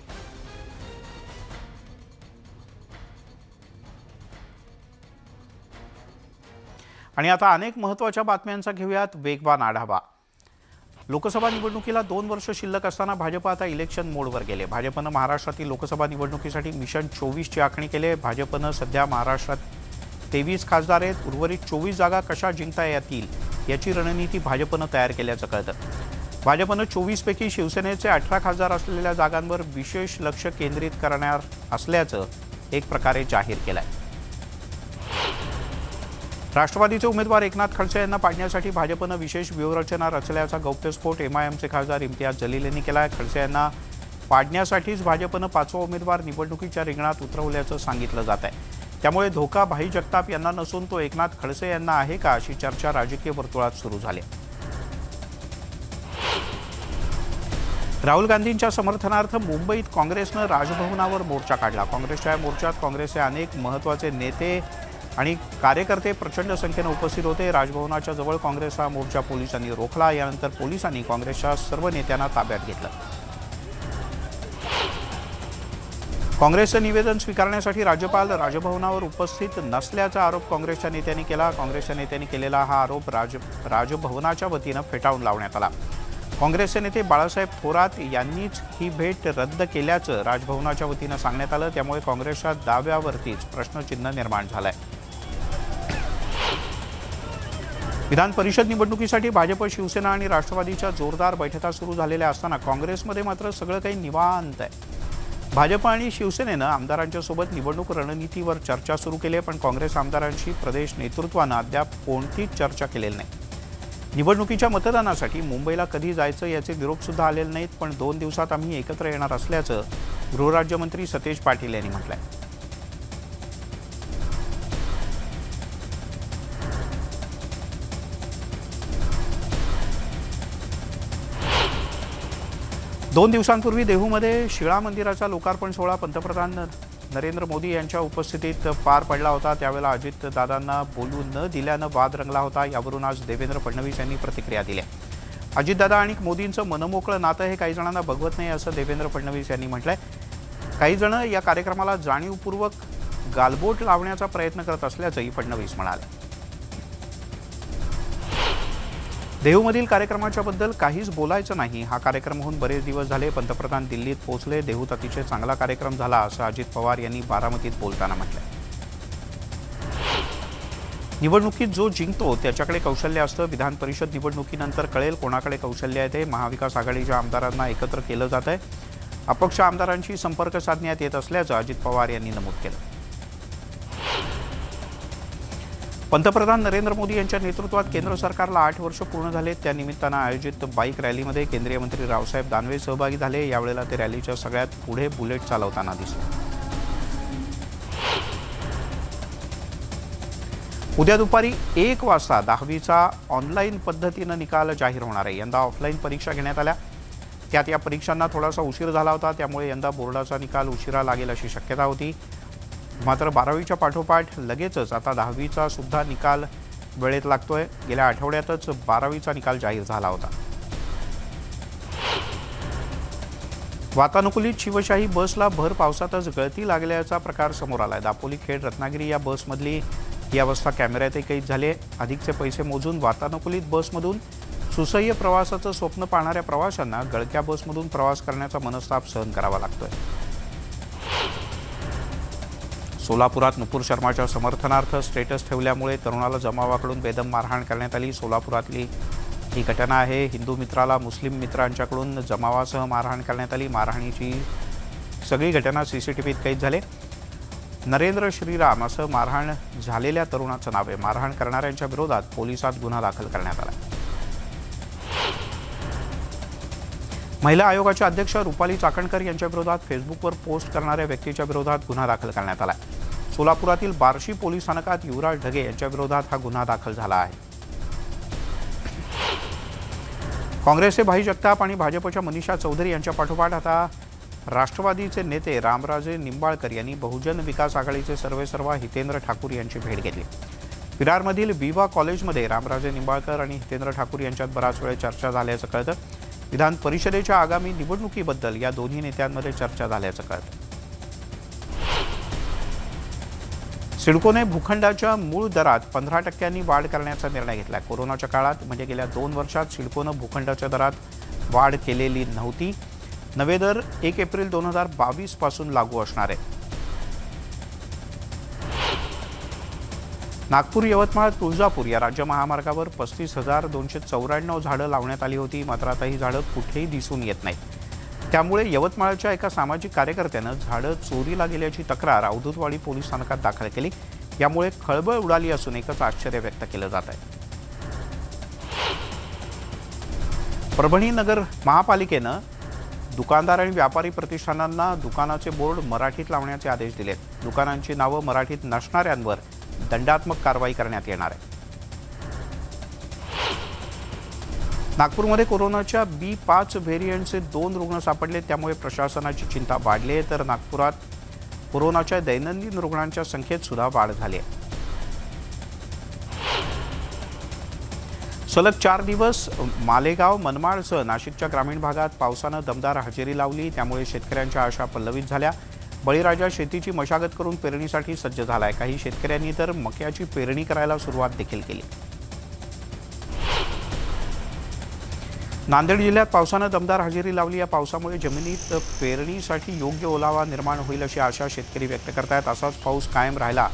आणि आता अनेक महत्त्वाच्या बातम्यांचा घेऊयात वेगवान आढावा. लोकसभा निवडणुकीला 2 वर्ष शिल्लक असताना भाजप आता इलेक्शन मोडवर गेले. भाजपनं महाराष्ट्रातील लोकसभा निवडणुकीसाठी मिशन 24ची आखणी केली. भाजपनं सध्या महाराष्ट्रात 23 खासदार आहेत. उर्वरित 24 जागा कशा जिंकता येतील याची रणनीती भाजपनं तयार केल्याचं कळतं. भाजपनं 24पैकी शिवसेनेचे 18 खासदार असलेल्या जागांवर विशेष लक्ष केंद्रित करणार असल्याचं एक प्रकारे जाहीर केलं आहे. राष्ट्रवादीचे उमेदवार एकनाथ खडसे यांना पाडण्यासाठी भाजपनं विशेष व्यूहरचना रचल्याचा गौप्यस्फोट एमआयएमचे खासदार इम्तियाज जलील यांनी केला आहे. खडसे यांना पाडण्यासाठीच भाजपनं 5वा उमेदवार निवडणुकीच्या रिंगणात उतरवल्याचं सांगितलं जात आहे. त्यामुळे धोका भाई जगताप यांना नसून तो एकनाथ खडसे यांना आहे का, अशी चर्चा राजकीय वर्तुळात सुरू झाली. राहुल गांधींच्या समर्थनार्थ मुंबईत काँग्रेसनं राजभवनावर मोर्चा काढला. काँग्रेसच्या या मोर्चात काँग्रेसचे अनेक महत्त्वाचे नेते आणि कार्यकर्ते प्रचंड संख्येने उपस्थित होते. राजभवनाच्या जवळ काँग्रेसचा मोर्चा पोलिसांनी रोखला. यानंतर पोलिसांनी काँग्रेसच्या सर्व नेत्यांना ताब्यात घेतलं. काँग्रेसचं निवेदन स्वीकारण्यासाठी राज्यपाल राजभवनावर उपस्थित नसल्याचा आरोप काँग्रेसच्या नेत्यांनी केला। काँग्रेसच्या नेत्यांनी केलेला हा आरोप राजभवनाच्या वतीनं फेटाळून लावण्यात आला। काँग्रेसचे नेते बाळासाहेब थोरात यांनीच ही भेट रद्द केल्याचं राजभवनाच्या वतीनं सांगण्यात आलं। त्यामुळे काँग्रेसच्या दाव्यावरतीच प्रश्नचिन्ह निर्माण झालंय। विधान परिषद निवडणुकीसाठी भाजप, शिवसेना आणि राष्ट्रवादीच्या जोरदार बैठका सुरू झालेल्या असताना काँग्रेसमध्ये मात्र सगळं काही निवांत आहे। भाजप आणि शिवसेनेनं आमदारांच्या सोबत निवडणूक रणनीतीवर चर्चा सुरू केली आहे, पण काँग्रेस आमदारांशी प्रदेश नेतृत्वानं अद्याप कोणतीच चर्चा केलेली नाही। निवडणुकीच्या मतदानासाठी मुंबईला कधी जायचं याचे निरोप सुद्धा आलेले नाहीत, पण 2 दिवसात आम्ही एकत्र येणार असल्याचं गृहराज्यमंत्री सतेज पाटील यांनी म्हटलंय। दोन दिवसांपूर्वी देहूमध्ये शिळा मंदिराचा लोकार्पण सोहळा पंतप्रधान नरेंद्र मोदी यांच्या उपस्थितीत पार पडला होता। त्यावेळेला अजितदादांना बोलू न दिल्यानं वाद रंगला होता। यावरून आज देवेंद्र फडणवीस यांनी प्रतिक्रिया दिल्या। अजितदादा आणि मोदींचं मनमोकळं नातं हे काही जणांना बघवत नाही असं देवेंद्र फडणवीस यांनी म्हटलंय। काही जण या कार्यक्रमाला जाणीवपूर्वक गालबोट लावण्याचा प्रयत्न करत असल्याचंही फडणवीस म्हणाले। देहूमधील कार्यक्रमाच्या बद्दल काहीच बोलायचं नाही। हा कार्यक्रम होऊन बरेच दिवस झाले। पंतप्रधान दिल्लीत पोहोचले। देहूत अतिशय चांगला कार्यक्रम झाला असं अजित पवार यांनी बारामतीत बोलताना म्हटलंय। निवडणुकीत जो जिंकतो त्याच्याकडे कौशल्य असतं। विधान परिषद निवडणुकीनंतर कळेल कोणाकडे कौशल्य आहे ते। महाविकास आघाडीच्या आमदारांना एकत्र केलं जात आहे। अपक्ष आमदारांशी संपर्क साधण्यात येत असल्याचं अजित पवार यांनी नमूद केलं। पंतप्रधान नरेंद्र मोदी यांच्या नेतृत्वात केंद्र सरकारला 8 वर्ष पूर्ण झाले। त्या निमित्तानं आयोजित बाईक रॅलीमध्ये केंद्रीय मंत्री रावसाहेब दानवे सहभागी झाले। यावेळेला ते रॅलीच्या सगळ्यात पुढे बुलेट चालवताना दिसले। उद्या दुपारी 1 वाजता 10वीचा ऑनलाईन पद्धतीनं निकाल जाहीर होणार आहे। यंदा ऑफलाईन परीक्षा घेण्यात आल्या, त्यात या परीक्षांना थोडासा उशीर झाला होता। त्यामुळे यंदा बोर्डाचा निकाल उशिरा लागेल अशी शक्यता होती। मात्र 12वीच्या पाठोपाठ लगेचच आता 10वीचा सुद्धा निकाल वेळेत लागतोय। गेल्या आठवड्यातच 12वीचा निकाल जाहीर झाला होता। वातानुकूलित शिवशाही बसला भर पावसातच गळती लागल्याचा प्रकार समोर आलाय। दापोली, खेड, रत्नागिरी या बसमधली ही अवस्था कॅमेऱ्यातही कैद झाली आहे। अधिकचे पैसे मोजून वातानुकूलित बसमधून सुसह्य प्रवासाचं स्वप्न पाहणाऱ्या प्रवाशांना गळक्या बसमधून प्रवास करण्याचा मनस्ताप सहन करावा लागतोय। सोलापुरात नुपूर शर्माच्या समर्थनार्थ स्टेटस ठेवल्यामुळे तरुणाला जमावाकडून बेदम मारहाण करण्यात आली। सोलापुरातली ही घटना आहे। हिंदू मित्राला मुस्लिम मित्रांच्याकडून जमावासह मारहाण करण्यात आली। मारहाणीची सगळी घटना सीसीटीव्हीत कैद झाली। नरेंद्र श्रीराम असं मारहाण झालेल्या तरुणाचं नाव आहे। मारहाण करणाऱ्यांच्या विरोधात पोलिसात गुन्हा दाखल करण्यात आला। महिला आयोगाच्या अध्यक्ष रुपाली चाकणकर यांच्या विरोधात फेसबुकवर पोस्ट करणाऱ्या व्यक्तीच्या विरोधात गुन्हा दाखल करण्यात आला। सोलापुरातील बार्शी पोलीस स्थानकात युवराज ढगे यांच्या विरोधात हा गुन्हा दाखल झाला आहे। काँग्रेसचे भाई जगताप आणि भाजपच्या मनीषा चौधरी यांच्या पाठोपाठ आता राष्ट्रवादीचे नेते रामराजे निंबाळकर यांनी बहुजन विकास आघाडीचे सर्वेसर्वा हितेंद्र ठाकूर यांची भेट घेतली। विरारमधील विवा कॉलेजमध्ये रामराजे निंबाळकर आणि हितेंद्र ठाकूर यांच्यात बराच वेळ चर्चा झाल्याचं कळतं। विधान परिषदेच्या आगामी निवडणुकीबद्दल या दोन्ही नेत्यांमध्ये चर्चा झाल्याचं कळतं। सिडकोने भूखंडाच्या मूळ दरात 15% वाढ करण्याचा निर्णय घेतला। कोरोनाच्या काळात म्हणजे गेल्या 2 वर्षात सिडकोनं भूखंडाच्या दरात वाढ केलेली नव्हती। नवे दर 1 एप्रिल 2022 पासून लागू असणार आहे। नागपूर, यवतमाळ, तुळजापूर या राज्य महामार्गावर 35,294 झाडं लावण्यात आली होती। मात्र आता ही झाडं कुठेही दिसून येत नाहीत। त्यामुळे यवतमाळच्या एका सामाजिक कार्यकर्त्यानं झाडं चोरीला गेल्याची तक्रार अवधूतवाडी पोलीस स्थानकात दाखल केली। यामुळे खळबळ उडाली असून एकच आश्चर्य व्यक्त केलं जात आहे। परभणी नगर महापालिकेनं दुकानदार आणि व्यापारी प्रतिष्ठानांना दुकानाचे बोर्ड मराठीत लावण्याचे आदेश दिलेत। दुकानांची नावं मराठीत नसणाऱ्यांवर दंडात्मक कारवाई करण्यात येणार आहे। नागपूरमध्ये कोरोनाच्या B5 व्हेरियंटचे 2 रुग्ण सापडले, त्यामुळे प्रशासनाची चिंता वाढली आहे। तर नागपुरात कोरोनाच्या दैनंदिन रुग्णांच्या संख्येत सुद्धा वाढ झाली आहे। सलग 4 दिवस मालेगाव, मनमाडसह नाशिकच्या ग्रामीण भागात पावसानं दमदार हजेरी लावली। त्यामुळे शेतकऱ्यांच्या आशा पल्लवित झाल्या। बळीराजा शेतीची मशागत करून पेरणीसाठी सज्ज झालाय. काही शेतकऱ्यांनी तर मक्याची पेरणी करायला सुरुवात देखील केली. नांदेड जिल्ह्यात पावसानं दमदार हजेरी लावली. या पावसामुळे जमिनीत पेरणीसाठी योग्य ओलावा निर्माण होईल अशी आशा शेतकरी व्यक्त करतायत. असाच पाऊस कायम राहिला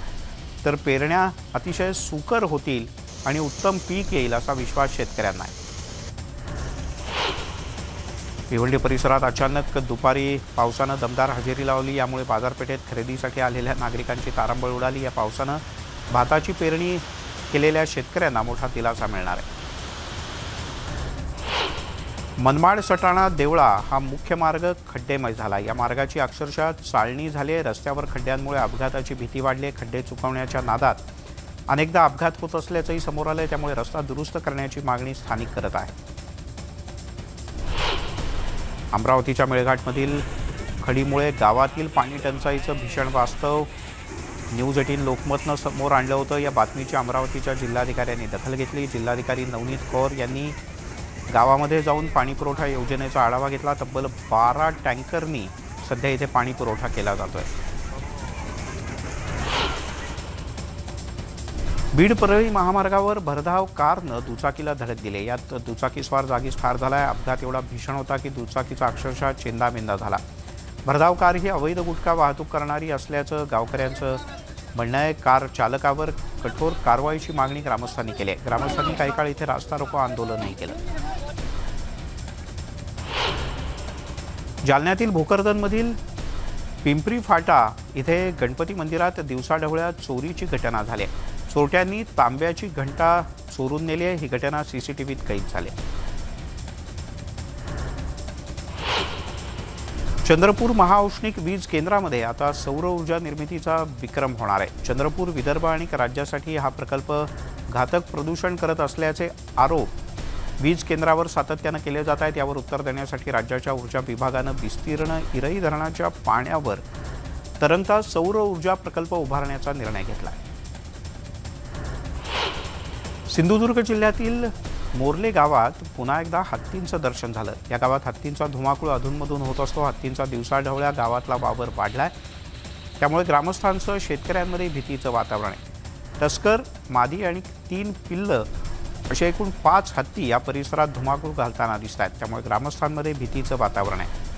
तर पेरण्या अतिशय सुकर होतील आणि उत्तम पीक येईल असा विश्वास शेतकऱ्यांना आहे. भिवंडी परिसरात अचानक दुपारी पावसानं दमदार हजेरी लावली. यामुळे बाजारपेठेत खरेदीसाठी आलेल्या नागरिकांची तारांबळ उडाली. या पावसानं भाताची पेरणी केलेल्या शेतकऱ्यांना मोठा दिलासा मिळणार आहे. मनमाड सटाणा देवळा हा मुख्य मार्ग खड्डेमय झाला. या मार्गाची अक्षरशः चाळणी झाली आहे. रस्त्यावर खड्ड्यांमुळे अपघाताची भीती वाढली. खड्डे चुकवण्याच्या नादात अनेकदा अपघात होत असल्याचंही समोर आलंय. त्यामुळे रस्ता दुरुस्त करण्याची मागणी स्थानिक करत आहे. अमरावतीच्या मेळघाटमधील खडीमुळे गावातील पाणी टंचाईचं भीषण वास्तव न्यूज 18 लोकमतनं समोर आणलं होतं. या बातमीची अमरावतीच्या जिल्हाधिकाऱ्यांनी दखल घेतली. जिल्हाधिकारी नवनीत कौर यांनी गावामध्ये जाऊन पाणीपुरवठा योजनेचा आढावा घेतला. तब्बल 12 टँकरनी सध्या इथे पाणी पुरवठा केला जातोय. बीड परळी महामार्गावर भरधाव कारनं दुचाकीला धडक दिली. यात दुचाकीस्वार जागीच ठार झालाय. अपघात एवढा भीषण होता की दुचाकीचा अक्षरशः चेंदामेंदा झाला. भरधाव कार ही अवैध गुटखा वाहतूक करणारी असल्याचं गावकऱ्यांचं म्हणणं आहे. कार चालकावर कठोर कारवाईची मागणी ग्रामस्थांनी केली आहे. ग्रामस्थांनी काही काळ इथे रास्ता रोको आंदोलनही केलं. जालन्यातील भोकरदनमधील पिंपरी फाटा इथे गणपती मंदिरात दिवसाढवळ्या चोरीची घटना झाली. चोरट्यांनी तांब्याची घंटा चोरून नेली आहे. ही घटना सीसीटीव्हीत कैद झाली. चंद्रपूर महाऔष्णिक वीज केंद्रामध्ये आता सौर ऊर्जा निर्मितीचा विक्रम होणार आहे. चंद्रपूर, विदर्भ आणि राज्यासाठी हा प्रकल्प घातक प्रदूषण करत असल्याचे आरोप वीज केंद्रावर सातत्यानं केले जात आहेत. यावर उत्तर देण्यासाठी राज्याच्या ऊर्जा विभागानं विस्तीर्ण इरई धरणाच्या पाण्यावर तरंगता सौर ऊर्जा प्रकल्प उभारण्याचा निर्णय घेतला. सिंधुदुर्ग जिल्ह्यातील मोर्ले गावात पुन्हा एकदा हत्तींचं दर्शन झालं. या गावात हत्तींचा धुमाकूळ अधूनमधून होत असतो. हत्तींचा दिवसाढवळ्या गावातला वावर वाढलाय. त्यामुळे ग्रामस्थांसह शेतकऱ्यांमध्ये भीतीचं वातावरण आहे. तस्कर, मादी आणि 3 पिल्लं असे एकूण 5 हत्ती या परिसरात धुमाकूळ घालताना दिसत आहेत. त्यामुळे ग्रामस्थांमध्ये भीतीचं वातावरण आहे.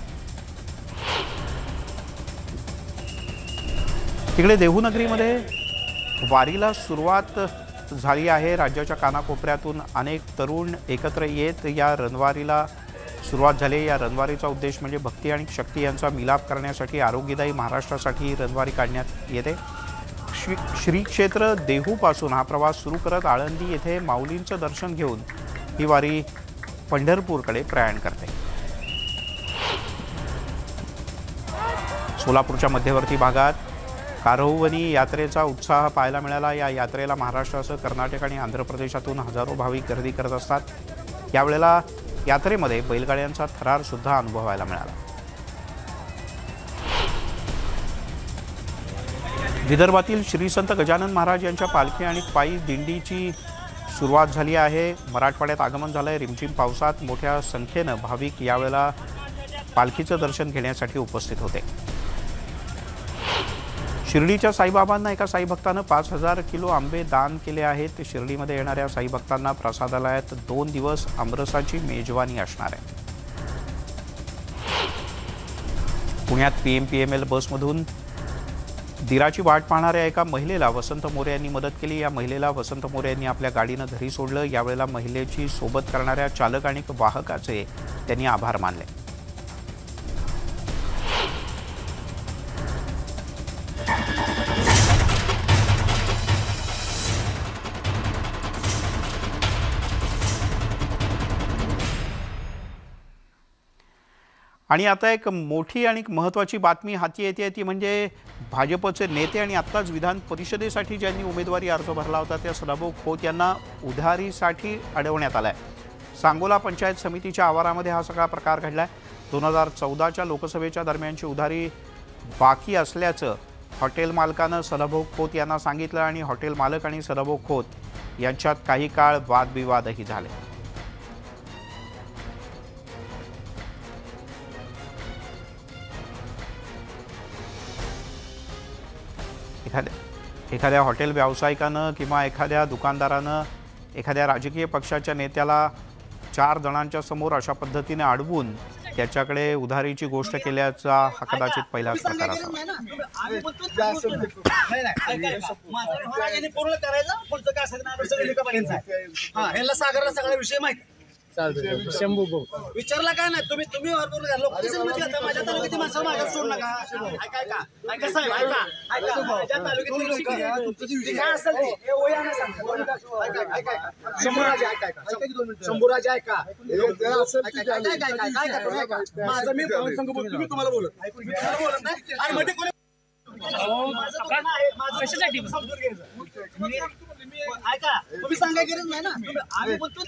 तिकडे देहूनगरीमध्ये वारीला सुरुवात झाली आहे. राज्याच्या कानाकोपऱ्यातून अनेक तरुण एकत्र येत या रणवारीला सुरुवात झाली. या रणवारीचा उद्देश म्हणजे भक्ती आणि शक्ती यांचा मिलाप करण्यासाठी आरोग्यदायी महाराष्ट्रासाठी रणवारी काढण्यात येते. श्री क्षेत्र देहूपासून हा प्रवास सुरू करत आळंदी येथे माऊलींचं दर्शन घेऊन ही वारी पंढरपूरकडे प्रयाण करते. सोलापूरच्या मध्यवर्ती भागात कारहुवनी यात्रेचा उत्साह पाहायला मिळाला. या यात्रेला महाराष्ट्रासह कर्नाटक आणि आंध्र प्रदेशातून हजारो भाविक गर्दी करत असतात. यावेळेला यात्रेमध्ये बैलगाड्यांचा थरार सुद्धा अनुभवायला मिळाला. विदर्भातील श्री संत गजानन महाराज यांच्या पालखी आणि पायी दिंडीची सुरुवात झाली आहे. मराठवाड्यात आगमन झालंय. रिमझिम पावसात मोठ्या संख्येनं भाविक यावेळेला पालखीचं दर्शन घेण्यासाठी उपस्थित होते. शिर्डीच्या साईबाबांना एका साईभक्तानं 5000 किलो आंबे दान केले आहेत. शिर्डीमध्ये येणाऱ्या साईभक्तांना प्रसादालयात 2 दिवस आमरसाची मेजवानी असणार आहे. पुण्यात PMPML बसमधून दिराची वाट पाहणाऱ्या एका महिलेला वसंत मोरे यांनी मदत केली. या महिलेला वसंत मोरे यांनी आपल्या गाडीनं घरी सोडलं. यावेळेला महिलेची सोबत करणाऱ्या चालक आणि वाहकाचे त्यांनी आभार मानले. आणि आता एक मोठी आणि महत्त्वाची बातमी हाती येते. ती म्हणजे भाजपचे नेते आणि आत्ताच विधान परिषदेसाठी ज्यांनी उमेदवारी अर्ज भरला होता त्या सदाभाऊ खोत यांना उधारीसाठी अडवण्यात आलाय. सांगोला पंचायत समितीच्या आवारामध्ये हा सगळा प्रकार घडलाय. 2014च्या लोकसभेच्या दरम्यानची उधारी बाकी असल्याचं हॉटेल मालकानं सदाभाऊ खोत यांना सांगितलं आणि हॉटेल मालक आणि सदाभाऊ खोत यांच्यात काही काळ वादविवादही झाले. एखाद्या हॉटेल व्यावसायिकानं किंवा एखाद्या दुकानदारानं एखाद्या राजकीय पक्षाच्या नेत्याला 4 जणांच्या समोर अशा पद्धतीने अडवून त्याच्याकडे उधारीची गोष्ट केल्याचा हा कदाचित पहिलाच प्रकार असावा. सागरला सगळा विषय माहिती शंभू विचारला काय नाही तुम्ही लोकेशन मध्ये आता माझ्या तालुक्याची माणसं मागत सोडू नका. ऐका साहेब ऐका माझ्या तालुक्यातली काय असेल शंभूराजे ऐका माझं मी संघ बोलतो तुम्ही तुम्हाला बोलत नाही आणि मध्ये कोणी ऐका तुम्ही सांगायला गरज नाही ना आम्ही बोलतो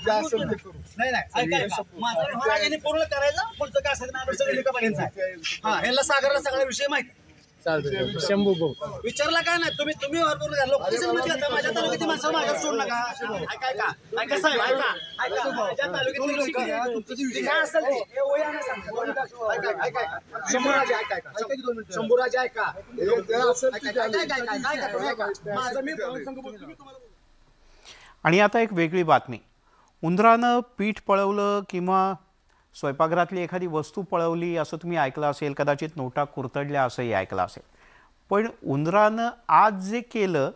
नाही माझं पूर्ण करायचं पुढचं काय असेल सगळं लिखापर्यंत ह्याला सागरला सगळा विषय माहिती शंभू विचारला काय नाही तुम्ही लोकेशन मध्ये आता माझ्या तालुक्याची माणसं मागत सोडू नका. ऐका साहेब ऐका माझ्या तालुक्यातली काय असेल शंभूराजे ऐका माझं मी संघ बोलतो तुम्ही तुम्हाला. आणि आता एक वेगळी बातमी. उंदरानं पीठ पळवलं किंवा स्वयंपाकघरातली एखादी वस्तू पळवली असं तुम्ही ऐकलं असेल, कदाचित नोटा कुरतडल्या असंही ऐकलं असेल. पण उंदरानं आज जे केलं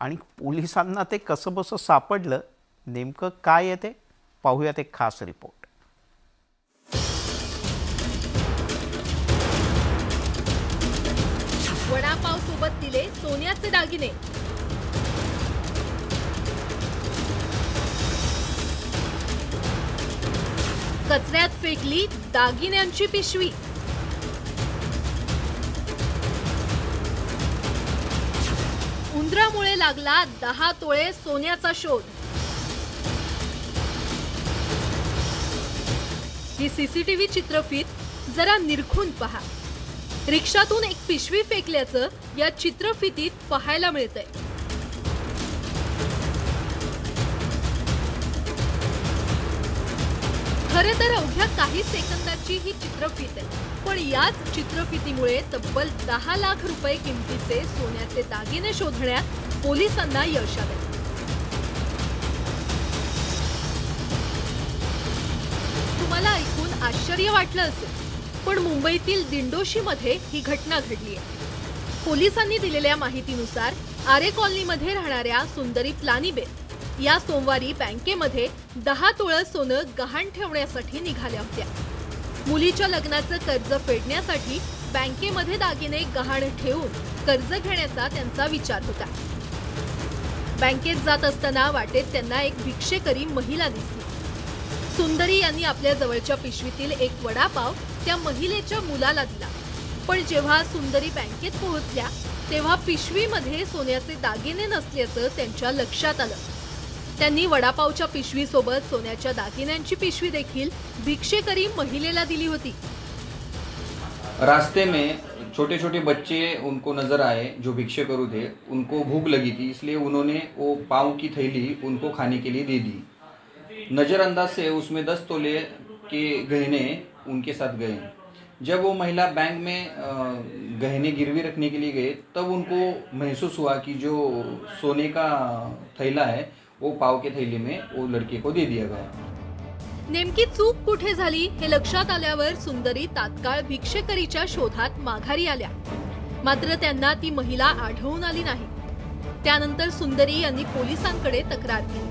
आणि पोलिसांना ते कसं बसं सापडलं, नेमकं काय आहे ते पाहूयात एक खास रिपोर्ट. वडापाव सोबत दिले सोन्याचे दागिने. कचऱ्यात फेकली दागिन्यांची पिशवी. उंदरामुळे लागला 10 तोळे सोन्याचा शोध. ही सीसीटीव्ही चित्रफीत जरा निरखून पहा. रिक्षातून एक पिशवी फेकल्याचं या चित्रफितीत पाहायला मिळतंय. खरं तर अवघ्या काही सेकंदाची ही चित्रफीत आहे, पण याच चित्रफितीमुळे तब्बल 10 लाख रुपये किमतीचे सोन्याचे दागिने शोधण्यात पोलिसांना यश आले. तुम्हाला ऐकून आश्चर्य वाटलं असेल, पण मुंबईतील दिंडोशीमध्ये ही घटना घडली आहे. पोलिसांनी दिलेल्या माहितीनुसार आरे कॉलनीमध्ये राहणाऱ्या सुंदरी प्लानीबे या सोमवारी बँकेमध्ये 10 तोळं सोनं गहाण ठेवण्यासाठी निघाल्या होत्या. मुलीच्या लग्नाचं कर्ज फेडण्यासाठी बँकेमध्ये दागिने गहाण ठेवून कर्ज घेण्याचा त्यांचा विचार होता. बँकेत जात असताना वाटेत त्यांना एक भिक्षेकरी महिला दिसली. सुंदरी यांनी आपल्या जवळच्या पिशवीतील एक वडापाव त्या महिलेच्या मुलाला दिला. पण जेव्हा सुंदरी बँकेत पोहोचल्या तेव्हा पिशवीमध्ये सोन्याचे दागिने नसल्याचं त्यांच्या लक्षात आलं. त्यांनी वडापावच्या पिशवीसोबत सोन्याच्या दागिन्यांची पिशवी देखील भिक्षेकरी महिलेला दिली होती. रास्ते में छोटे छोटे बच्चे उनको नजर आए जो भिक्षे करू थे. उनको भूख लगी थी, इसलिए उन्होंने वो पाव की थैली उनको खाने के लिए दे दी. नज़रअंदाज से उसमें 10 तोले के गहने उनके साथ गए. जब वो महिला बैंक में गहने गिरवी रखने के लिए गए तब उनको महसूस हुआ कि जो सोने का थैला है वो पाव के थैली में वो लड़के को दे दिया गया. नेमकी चूक कुठे झाली हे लक्षात आल्यावर सुंदरी तात्काळ भिक्षेकरीच्या शोधात माघारी आल्या. मात्र त्यांना ती महिला आढळून आली नाही. त्यानंतर सुंदरी यांनी पोलिसांकडे तक्रार केली.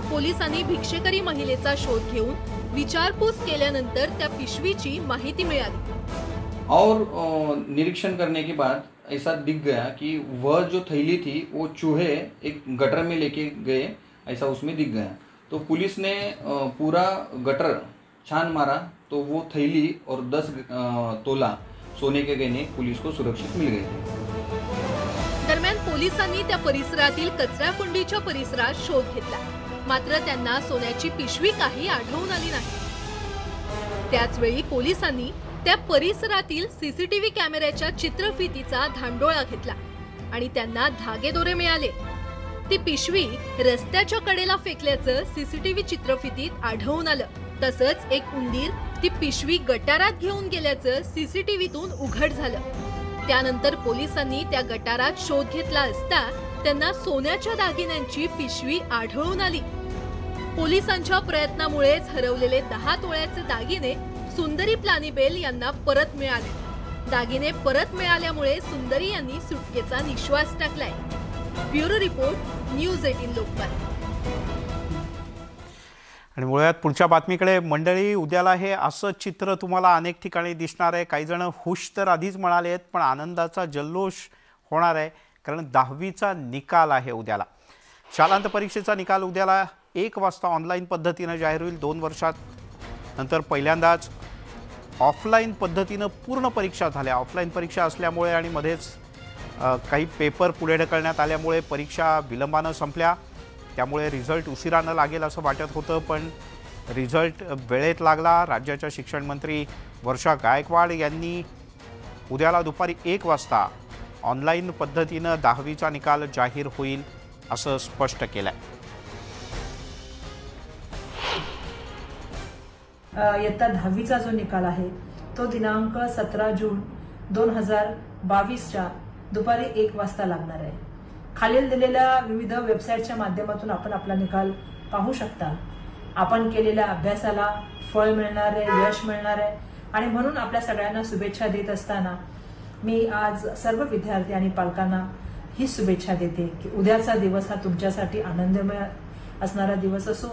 पोलिसांनी भिक्षेकरी महिलेचा शोध घेऊन विचारपूस केल्यानंतर त्या पिशवीची माहिती मिळाली. और निरीक्षण करने के बाद ऐसा दिख गया कि वह जो थैली थी वो चूहे एक गटर में लेके गए, ऐसा उसमें दिख गया. तो पुलिस ने पूरा गटर छान मारा तो वो थैली और 10 तोला सोने के गहने पुलिस को सुरक्षित मिल गए. दरम्यान पोलिसांनी त्या परिसरातील कचराकुंडीच्या परिसरात शोध घेतला. मात्र त्यांना सोन्याची पिशवी काही आढळून आली नाही. त्याचवेळी पोलिसांनी त्या परिसरातील सीसीटीव्ही कॅमेऱ्याच्या चित्रफितीचा धांडोळा घेतला आणि त्यांना धागेदोरे मिळाले. ती पिशवी रस्त्याच्या कडेला फेकल्याचं सीसीटीव्ही चित्रफितीत आढळून आलं. तसंच एक उंदीर ती पिशवी गटारात घेऊन गेल्याचं सीसीटीव्हीतून उघड झालं. त्यानंतर पोलिसांनी त्या गटारात शोध घेतला असता त्यांना सोन्याच्या दागिन्यांची पिशवी आढळून आली. पोलिसांच्या प्रयत्नामुळेच हरवलेले 10 तोळ्याचे दागिने सुंदरी प्लानिबेल यांना परत मिळाले. दागिने परत मिळाल्यामुळे सुंदरी यांनी सुटकेचा निश्वास टाकलाय. Bureau report, news 18 Lokmat. आणि मुळात पुढच्या बातमीकडे मंडळी, उद्याला हे असं चित्र तुम्हाला अनेक ठिकाणी दिसणार आहे. काही जण खुश तर आधीच म्हणाले आहेत, पण आनंदाचा जल्लोष होणार आहे, कारण 10वीचा निकाल आहे उद्याला. शालांत परीक्षेचा निकाल उद्याला 1 वाजता ऑनलाईन पद्धतीनं जाहीर होईल. 2 वर्षात नंतर पहिल्यांदाच ऑफलाईन पद्धतीनं पूर्ण परीक्षा झाल्या. ऑफलाईन परीक्षा असल्यामुळे आणि मध्येच काही पेपर पुढे ढकलण्यात आल्यामुळे परीक्षा विलंबानं संपल्या. त्यामुळे रिझल्ट उशिरानं लागेल असं वाटत होतं, पण रिझल्ट वेळेत लागला. राज्याच्या शिक्षण मंत्री वर्षा गायकवाड यांनी उद्याला दुपारी 1 वाजता ऑनलाईन पद्धतीनं 10वीचा निकाल जाहीर होईल असं स्पष्ट केलंय. इयत्ता 10वीचा जो निकाल आहे तो दिनांक 17 जून 2022च्या दुपारी 1 वाजता लागणार आहे. खालील दिलेल्या विविध वेबसाईटच्या माध्यमातून आपण आपला निकाल पाहू शकता. आपण केलेल्या अभ्यासाला फळ मिळणार आहे, यश मिळणार आहे, आणि म्हणून आपल्या सगळ्यांना शुभेच्छा देत असताना मी आज सर्व विद्यार्थी आणि पालकांना ही शुभेच्छा देते की उद्याचा दिवस हा तुमच्यासाठी आनंदमय असणारा दिवस असो.